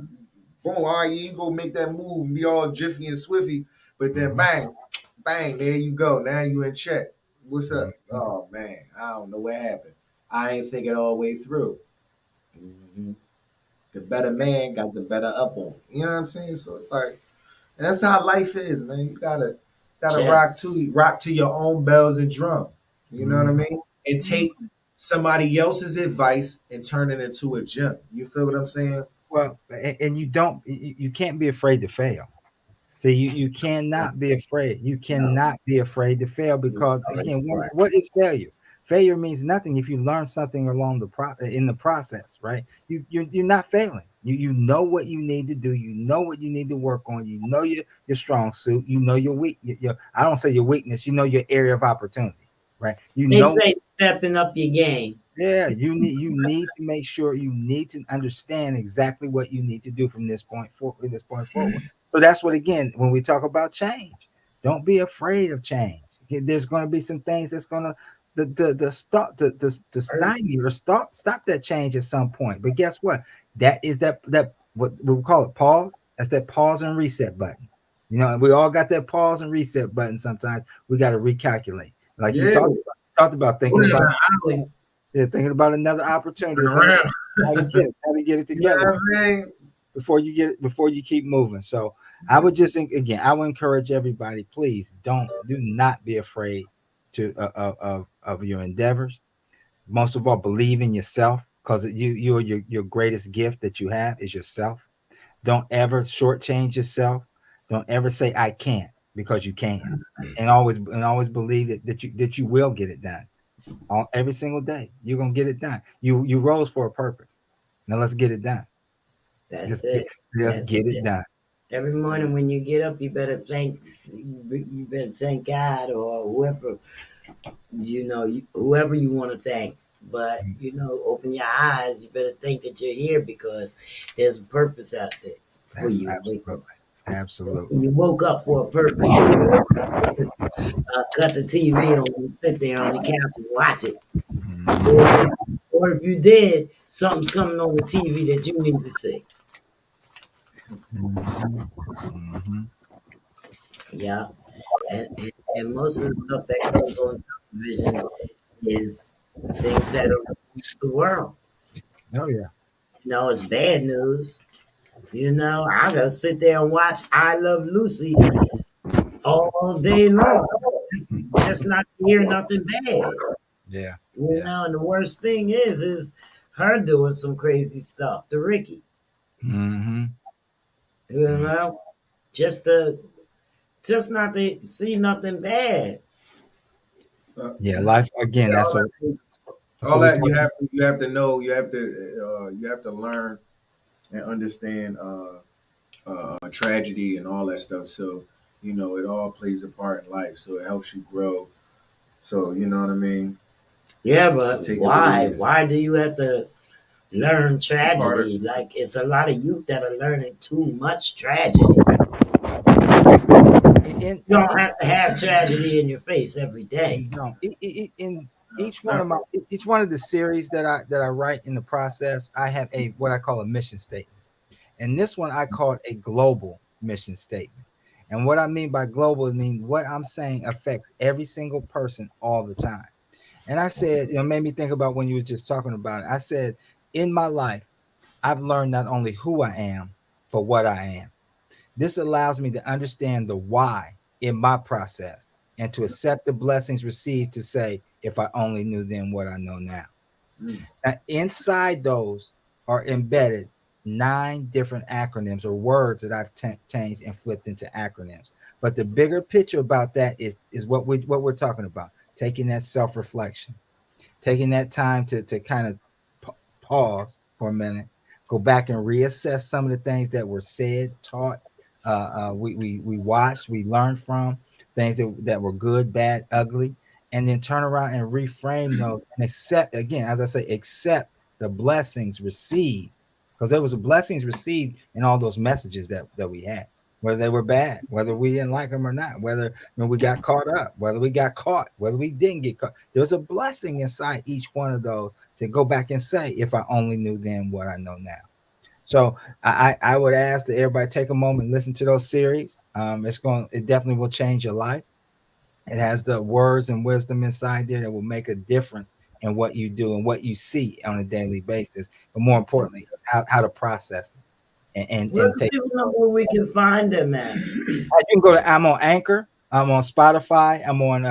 boom, all right, you go make that move and be all jiffy and swiffy, but then Mhm. bang, bang, there you go. Now you in check. What's up? Mhm. Oh man, I don't know what happened. I ain't think it all the way through. Mhm. The better man got the better up on. You know what I'm saying? So it's like, and that's how life is, man. You gotta Chess. rock to your own bells and drum. You know what I Mhm. mean? And take somebody else's advice and turn it into a gem. You feel what I'm saying? Well, and you don't, you can't be afraid to fail. See, you No, cannot be afraid. You no. cannot be afraid to fail You because are again, right. what is failure? Failure means nothing if you learn something along in the process, right? You're not failing. You know what you need to do. You know what you need to work on. You know your strong suit. You know your weak. Your I don't say your weakness. You know your area of opportunity, right? You They know. say stepping up your game. Yeah, you need to make sure you need to understand exactly what you need to do from this point forward. So that's what again when we talk about change, don't be afraid of change. Okay, there's going to be some things that's going to the stop to stymie or stop that change at some point. But guess what? That is that what we call it pause. That's that pause and reset button. You know, we all got that pause and reset button. Sometimes we got to recalculate. Like you Yeah. talked about Go thinking down about the alley, thinking about another opportunity, turn thinking around. about how to get it You know together what I mean? before you keep moving. So I would just think again, I would encourage everybody, please do not be afraid to of your endeavors. Most of all, believe in yourself because you're your greatest gift that you have is yourself. Don't ever shortchange yourself. Don't ever say I can't because you can, and always believe that you will get it done every single day. You're gonna get it done. You rose for a purpose. Now let's get it done. That's Let's get it. let's That's get it it. done. Every morning when you get up, you better thank God or whoever whoever you want to thank. But open your eyes. You better think that you're here because there's a purpose out there for That's you. absolutely, absolutely. You woke up for a purpose. You didn't wake up to cut the TV on and sit there on the couch and watch it. Or, Mhm, or if you did, something's coming on the TV that you need to see. mhm, mhm. Yeah. And most of the stuff that comes on television is things that are the world. Oh yeah. It's bad news. I gotta sit there and watch I Love Lucy all day long. Just not to hear nothing bad. Yeah. Yeah. And the worst thing is her doing some crazy stuff to Ricky. Hmm. You know, just to just not to see nothing bad. Uh, Yeah. Life again. all That's all what we that talk. you have to know, you have to learn and understand tragedy and all that stuff. So it all plays a part in life. So it helps you grow. So you know what I mean. Yeah, but Take it with why? ease. Why do you have to learn It's a part of tragedy? Like it's a lot of youth that are learning too much tragedy. You don't have to have tragedy in your face every day. No, in each one of never. each one of the series that I write in the process, I have a what I call a mission statement, and this one I call a global mission statement. And what I mean by global, I mean what I'm saying affects every single person all the time. And I said, made me think about when you were just talking about it. I said, in my life, I've learned not only who I am, but what I am. This allows me to understand the why in my process and to accept the blessings received to say, if I only knew then what I know now. Mm. Now, inside those are embedded 9 different acronyms or words that I've changed and flipped into acronyms. But the bigger picture about that is what we're talking about, taking that self-reflection, taking that time to kind of pause for a minute, go back and reassess some of the things that were said, taught, we watched, we learned from things that were good, bad, ugly, and then turn around and reframe those and accept again, as I say, accept the blessings received, because there was a blessings received in all those messages that we had, whether they were bad, whether we didn't like them or not, whether we got caught up, whether we got caught, whether we didn't get caught. There was a blessing inside each one of those to go back and say, if I only knew then what I know now. So I would ask that everybody take a moment and listen to those series. It definitely will change your life. It has the words and wisdom inside there that will make a difference in what you do and what you see on a daily basis. But more importantly, how to process it Let and the take people know control. where we can find them at. You can go to. I'm on Anchor. I'm on Spotify. I'm on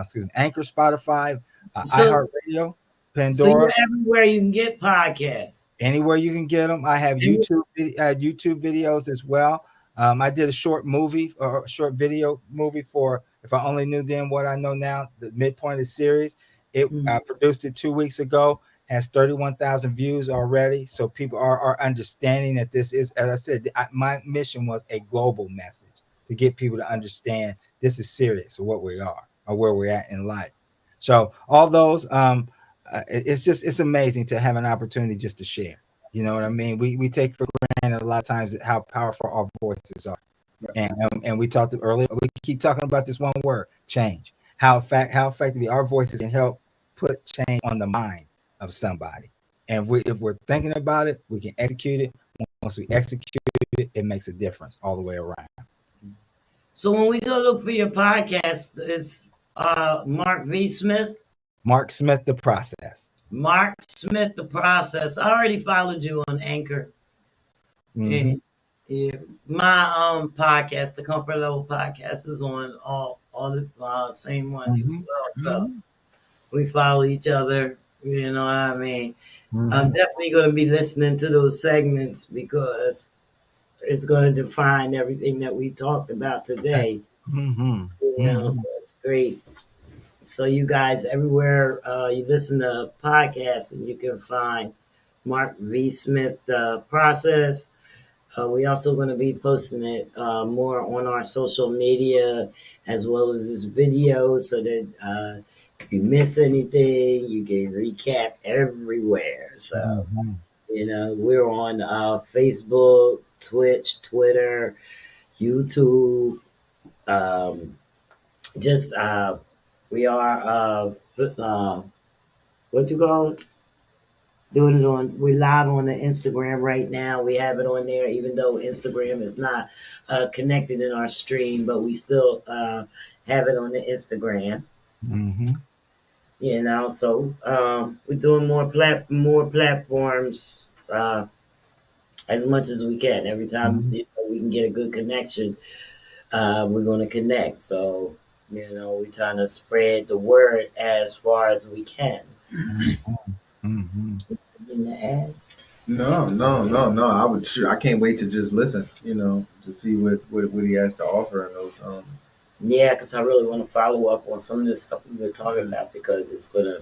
excuse me, Anchor, Spotify, So, iHeartRadio, so you're Pandora, everywhere you can get podcasts. anywhere you can get them. I have And YouTube videos as well. I did a short movie or a short video movie for If I Only Knew Then What I Know Now, the midpoint of the series. I produced it 2 weeks ago, has 31,000 views already. So people are understanding that this is, as I said, my mission was a global message to get people to understand this is serious or what we are or where we're at in life. So all those, it's amazing to have an opportunity just to share. You know what I mean? We take for granted a lot of times how powerful our voices are, and we talked earlier. We keep talking about this one word, change. How effectively our voices can help put change on the mind of somebody. And if we're thinking about it, we can execute it. Once we execute it, it makes a difference all the way around. so when we go look for your podcast, it's Mark V. Smith. Mark Smith, the process. Mark Smith, the process. I already followed you on Anchor. Mm-hmm. And yeah, my podcast, the Comfort Level Podcast, is on all the same ones as Mm-hmm. well. So Mm-hmm. we follow each other. You know what I mean? I'm Mm-hmm. definitely going to be listening to those segments because it's going to define everything that we talked about today. Mm-hmm. You know, Mm-hmm. so it's great. So you guys, everywhere you listen to podcasts, and you can find Mark V. Smith process. We also going to be posting it more on our social media as well as this video, so that if you miss anything, you can recap everywhere. So Mm-hmm. we're on Facebook, Twitch, Twitter, YouTube. Um, just we are what you call it? Doing it on, we're live on the Instagram right now. We have it on there, even though Instagram is not connected in our stream, but we still have it on the Instagram. Mm-hmm. So we're doing more platforms as much as we can. Every time Mm-hmm. we can get a good connection, we're going to connect. So we're trying to spread the word as far as we can. Mm-hmm. Mm-hmm. In the ad. No, no, no, no. I would. Sure, I can't wait to just listen. To see what he has to offer in those. Yeah, because I really want to follow up on some of this stuff we've been talking about, because it's gonna,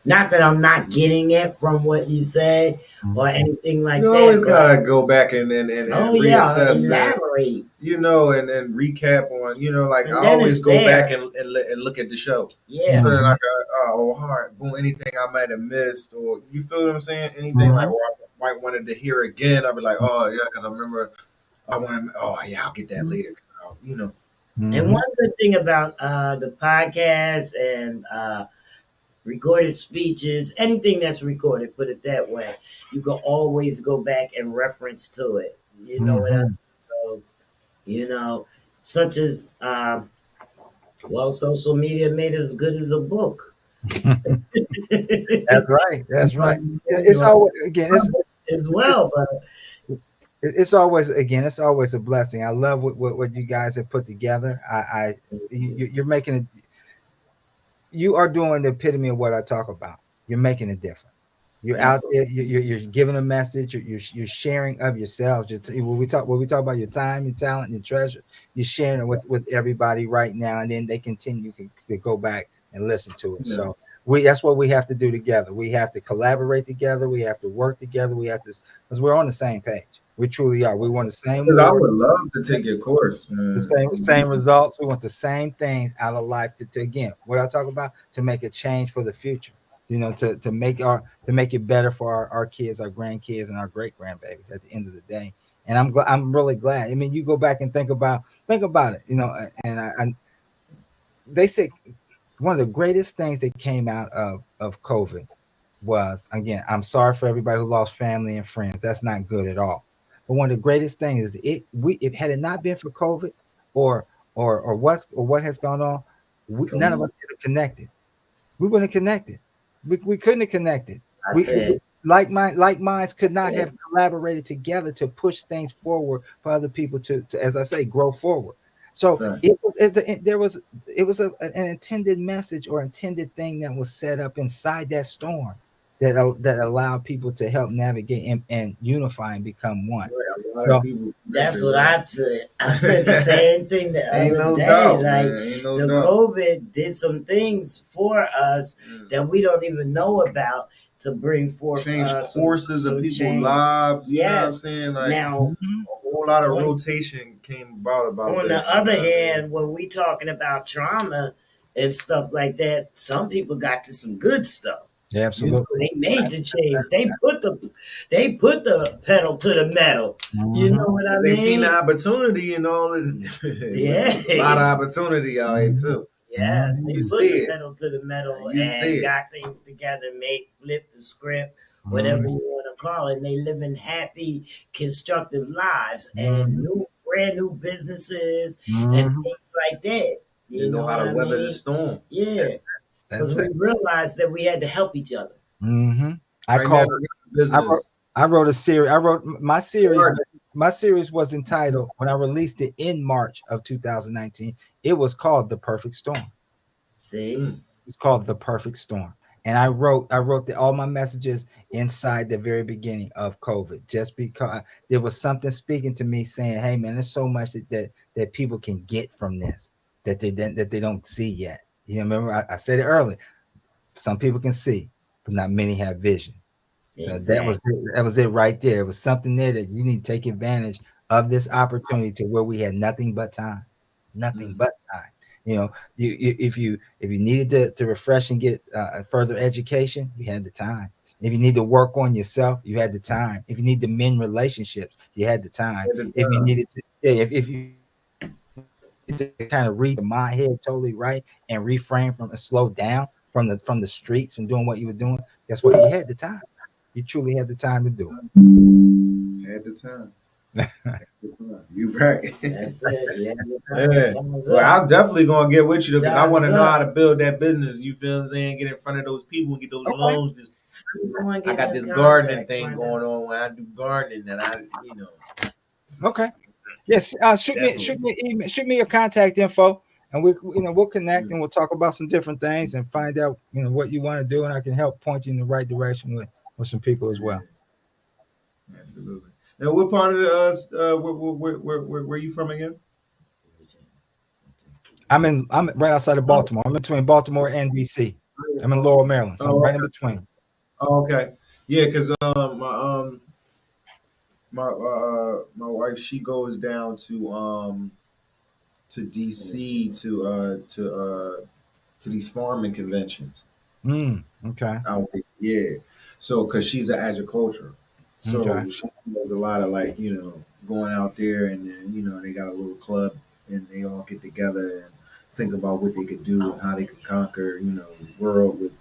not that I'm not getting it from what you say or anything like You that, always but gotta go back and oh yeah, reassess that. elaborate, And recap on. Like I and then always it's go back there. and look at the show, Yeah, so that Mm-hmm. I can hard boom anything I might have missed, or you feel what I'm saying? Anything like, Mm-hmm. or I might wanted to hear again. I'll be like, oh yeah, because I remember I want to. Oh yeah, I'll get that later. 'Cause and Mm-hmm. one good thing about the podcast and recorded speeches, anything that's recorded, put it that way, you can always go back and reference to it. You know what I mean? Mm-hmm. So such as Well, social media made as good as a book. That's right. That's right. You It's know, always again. as well, but It's always again. It's always a blessing. I love what you guys have put together. You're making it. You are doing the epitome of what I talk about. You're making a difference. You're out that's there. You're giving a message. You're sharing of yourselves. When we talk about your time, your talent, your treasure, you're sharing it with everybody right now, and then they continue to go back and listen to it. Yeah. So that's what we have to do together. We have to collaborate together. We have to work together. We have to because we're on the same page. We truly are. We want the same Because I war, would love to take your course, the man. same results. We want the same things out of life to again what I talk about to make a change for the future. To make it better for our kids, our grandkids, and our great grandbabies at the end of the day. And I'm really glad. I mean, you go back and think about it. And they say one of the greatest things that came out of COVID was again, I'm sorry for everybody who lost family and friends. That's not good at all. But one of the greatest things is it had it not been for COVID or what has gone on, none of come us could have connected. We wouldn't have connected. We couldn't have connected. I We said, like minds could not yeah, have collaborated together to push things forward for other people to as I say, grow forward. So Fact. it was an intended message or intended thing that was set up inside that storm that allowed people to help navigate and unify and become one. Right, a lot of So people that's connected, what right? I said. I said the same thing the Ain't other no day. doubt, Like man. Ain't no the doubt. COVID did some things for us Yeah. that we don't even know about to bring forth Change courses of some people's change. lives. You know what I'm Yes. saying? Like Now, mhm, a whole lot of on rotation came about on the that. You know other what I mean? hand, when we talking about trauma and stuff like that, some people got to some good stuff. yeah, You know, absolutely. they made the change. They put the pedal to the metal. You know Mhm, what I Because they seen the mean? opportunity and all. It was a lot of Yes. opportunity out here mhm, too. Yes, they mhm, You put the see it. pedal to the metal You see and it. got things together, made flip the script, whatever mhm, you want to call it. And they living happy, constructive lives and mhm, brand new businesses and mhm. things like that. They You know know how what to I weather the mean? storm. Yeah, because That's it. we realized that we had to help each other. Mhm. I Right now, I called got it. a I wrote. business. I wrote a series. I wrote my series. Garden. My series was entitled when I released it in March of 2019. It was called The Perfect Storm. See? Mm. It's called The Perfect Storm. And I wrote all my messages inside the very beginning of COVID, just because there was something speaking to me saying, "Hey, man, there's so much that people can get from this that they don't see yet." You know, remember I said it earlier. Some people can see, but not many have vision. So Exactly. that was it right there. It was something there that you need to take advantage of this opportunity to where we had nothing but time, nothing Mm. but time. If you needed to refresh and get further education, you had the time. If you need to work on yourself, you had the time. If you need to mend relationships, you had the time. At the If you time. needed to, yeah, if you needed to kind of read my head totally right and reframe from and slow down from the streets and doing what you were doing, guess what? You had the time. You truly had the time to do At the time. At the time. You right. That's it. Yeah, Yeah. time's Well, up. I'm definitely gonna get with you because I want Time's to know how up. to build that business. You feel what I'm saying? Get in front of those people and get those it. Okay. loans. This You want to I get got in this gardening contact, thing find out. going on when I do gardening that so Okay. Yes. Shoot definitely. me an email, shoot me your contact info, and we'll connect Mm, and we'll talk about some different things and find out what you want to do, and I can help point you in the right direction with some people as well. yeah, absolutely. Now, what part of the where you from again? I'm right outside of Oh, Baltimore. I'm between Baltimore and DC. I'm in Laurel, Maryland, so I'm Oh, right in okay. between. Oh, okay. Yeah, because my wife, she goes down to DC to these farming conventions Okay. out there. Yeah. So, because she's an agriculture, Okay. so she does a lot of like going out there, and then they got a little club, and they all get together and think about what they could do and how they could conquer the world with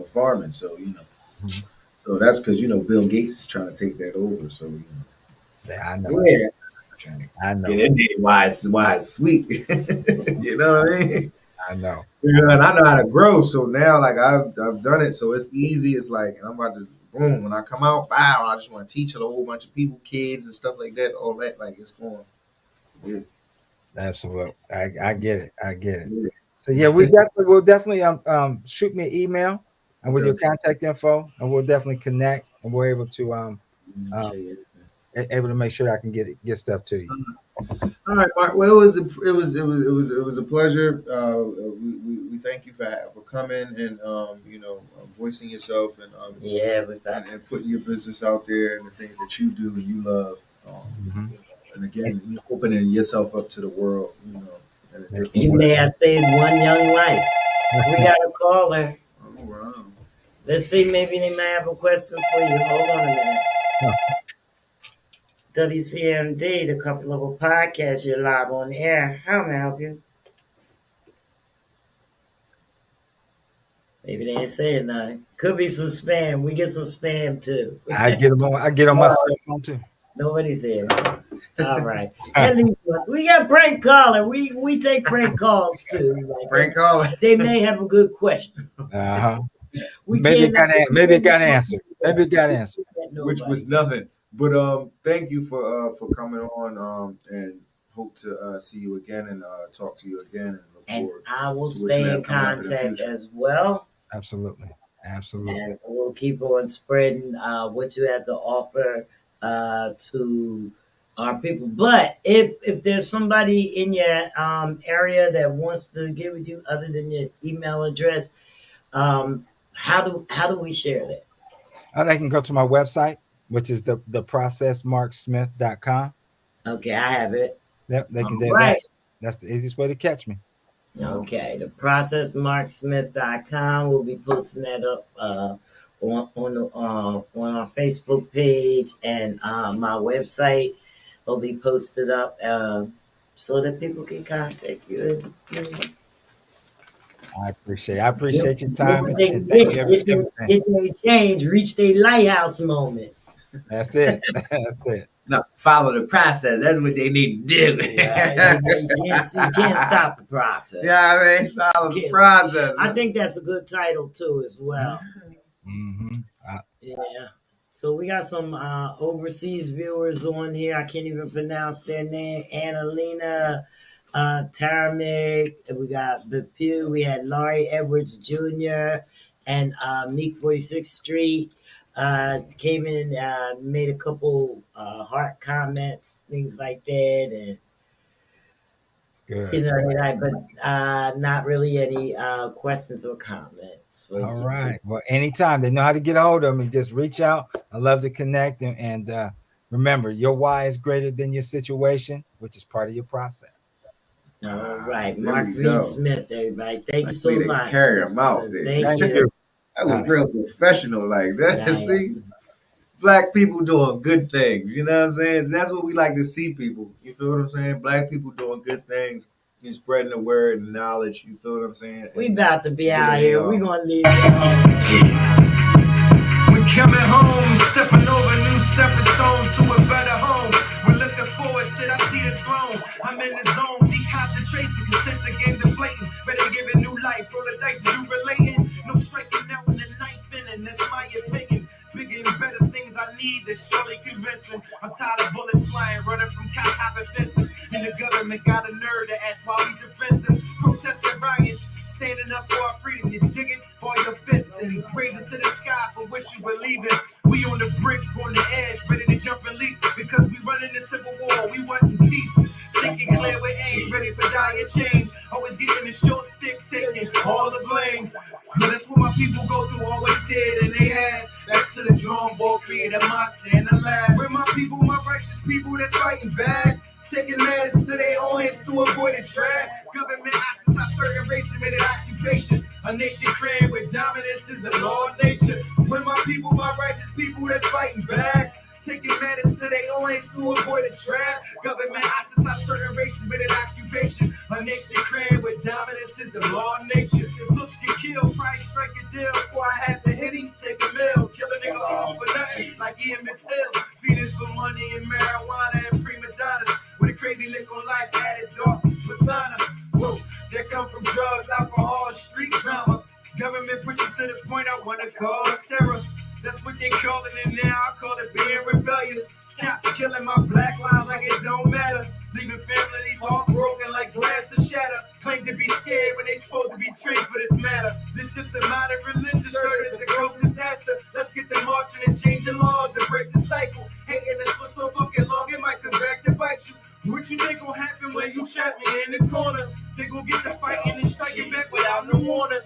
farming. So Mhm. so that's because Bill Gates is trying to take that over. So Yeah, I know it. yeah, trying to I get know it. in there why it's sweet. You know what I mean? I know. Yeah, and I know how to grow. So now, like I've done it, so it's easy. It's like, and I'm about to boom when I come out. Wow, I just want to teach a whole bunch of people, kids and stuff like that. All that, like it's going. Yeah, Absolutely. I get it. I get it. yeah. So yeah, we'll definitely shoot me an email and with your Okay. contact info, and we'll definitely connect, and we're able to Show you. able to make sure I can get stuff to you. All right, Mark. Well, it was a pleasure. We thank you for coming and voicing yourself and Yeah, we got. and putting your business out there and the things that you do and you love. Mhm. And again, you opening yourself up to the world, in a different You way. may have saved one young life. We got a caller. Oh, wow. Let's see, maybe they might have a question for you. Hold on a minute. WCMD, the couple of a podcast, you're live on the air. How may I help you? Maybe they ain't saying nothing. Could be some spam. We get some spam too. I get on my cell phone too. Nobody's here. All right. At least we got prank caller. We take prank calls too. Like Frank Collins, they may have a good question. Uh-huh. We Maybe it can't. got answered. Maybe it got answered. which was nothing. But thank you for coming on. And hope to see you again and talk to you again and look And forward I will to what you stay in have coming up in the contact future. as well. Absolutely. Absolutely. And we'll keep on spreading what you have to offer to our people. But if there's somebody in your area that wants to get with you other than your email address, how do we share that? They can go to my website, which is the processmarksmith.com. Okay, I have it. Yep, they can All do that. right. That's the easiest way to catch me. Okay, the processmarksmith.com. We'll be posting that up on our Facebook page, and my website will be posted up so that people can contact you. I appreciate your Get time what and, they and can thank you everything. get their change, reach their lighthouse moment. That's it. That's it. No, follow the process. That's what they need to do. You can't stop the process. Yeah, I mean, follow the Can't- process. I think that's a good title too, as well. Hmm. Yeah. So we got some overseas viewers on here. I can't even pronounce their name. Annalena Taramig. We got Bepew. We had Laurie Edwards Jr. and Meek 46th Street. Came in, made a couple heart comments, things like that, and Good. but not really any questions or comments. All right. Well, anytime they know how to get a hold of me, just reach out. I love to connect and remember, your why is greater than your situation, which is part of your process. All right, There Mark we Reed go. Smith, everybody. Thank you Like so way to much. carry 'em out there. Thank Thank you. you. That was real professional like that. Nice. See, black people doing good things. You know what I'm saying? That's what we like to see, people. You feel what I'm saying? Black people doing good things and spreading the word and knowledge. You feel what I'm saying? We about to be Giving out it here. all. We're gonna leave. We're coming home, stepping over new stepping stones to a better home. We're looking forward, shit, I see the throne. I'm in the zone, deep concentration, consent the game deflating. Better give it new life, roll the dice, you relating. No striking out in the ninth inning, that's my opinion. Bigger and better things I need, that's surely convincing. I'm tired of bullets flying, running from cops, hopping fences. And the government got a nerve to ask why we defensive. Protests and riots, standing up for our freedom. You dig it? Ball your fists and raise it to the sky for what you believe in. We on the brink, on the edge, ready to jump and leap. Because we running the civil war, we want peace. Thinking clear with aim, ready for dire change. Always getting the short stick, taking all the blame. But that's what my people go through, always did, and they had. Back to the drawing board, create a monster in the lab. With my people, my righteous people that's fighting back. Taking matters to their own hands to avoid a trap. Government ostracize certain races made an occupation. A nation created with dominance is the law of nature. When my people, my righteous people that's fighting back. Taking matters to their own hands to avoid a trap. Government ostracize certain races made an occupation. A nation created with dominance is the law of nature. If looks can kill, price strike a deal. Before I have to hit him, take a mill. Kill a nigga off for nothing, like Ian Mattel. Feeding for money and marijuana and prima donnas. With a crazy lick on life, added dark persona. Whoa, that come from drugs, alcohol, street drama. Government pushing to the point I wanna cause terror. That's what they calling it now. I call it being rebellious. Cops killing my black lives like it don't matter. Leaving families all broken like glass and shatter. Claim to be scared when they supposed to be trained for this matter. This is a modern religion, served as a cold disaster. Let's get the marching and changing laws to break the cycle. Hating us for so fucking long, it might come back to bite you. What you think gon' happen when you trap me in the corner? They gon' get to fighting and striking back without no warning.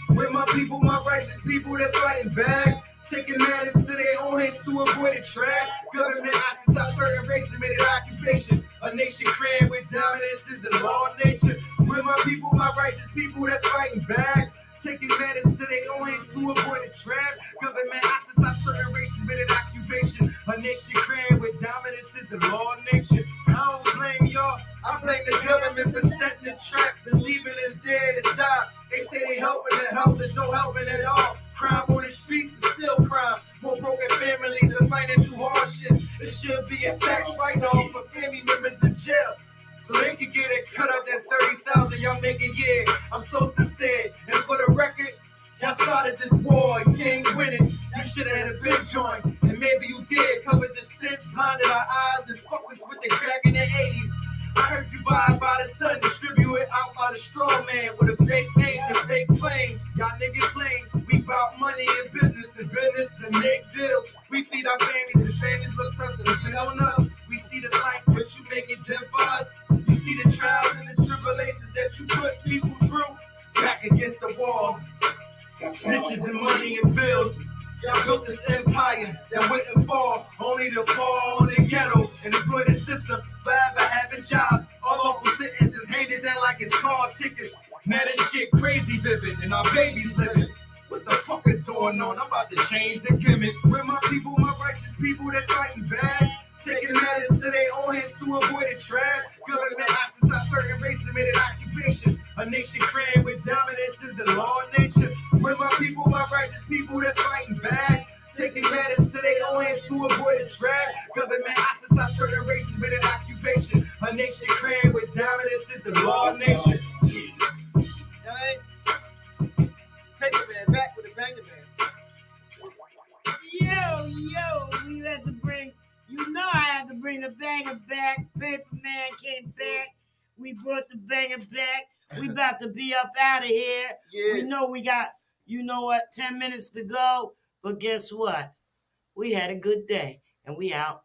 With my people, my righteous people that's fighting back. Taking matters to their own hands to avoid a trap. Government ISIS out certain races made it occupation. A nation created with dominance is the law of nature. With my people, my righteous people that's fighting back. Taking matters to their own hands to avoid a trap. Government ISIS out certain races made it occupation. A nation created with dominance is the law of nature. I don't blame y'all. I blame the government for setting the trap and leaving us dead to die. They say they helping and help, there's no helping at all. Crime on the streets is still crime. More broken families and financial hardship. It should be a tax write-off for family members in jail, so they can get it cut up that 30,000 y'all make a year. I'm so sincere, and for the record, y'all started this war and you ain't winning. You should have had a big joint, and maybe you did. Covered the stench, blinded our eyes, and fucked us with the crack in the 80s. I heard you buy it by the ton, distribute it out by the straw man with a fake name and fake claims. Y'all niggas lame. We bout money and business to make deals. We feed our families and families look to us and depend on us. We see the light, but you make it dim for us. You see the trials and the tribulations that you put people through. Back against the walls, snitches and money and bills. Y'all built this empire that wouldn't fall, only to fall on the ghetto and employ the system. Forever having jobs, all awful sentences handed down like it's car tickets. Now this shit crazy vivid, and our babies living. What the fuck is going on? I'm about to change the gimmick. With my people, my righteous people that's fighting back. Taking matters to their own hands to avoid a trap. Government ISIS out certain races made an occupation. A nation created with dominance is the law of nature. With my people, my righteous people that's fighting back. Taking matters to their own hands to avoid a trap. Government ISIS out certain races made an occupation. A nation created with dominance is the law of nature. Paper man back with a banger man. We had to bring, I had to bring the banger back. Paper Man came back. We brought the banger back. We about to be up out of here. Yeah. We know we got, 10 minutes to go. But guess what? We had a good day and we out.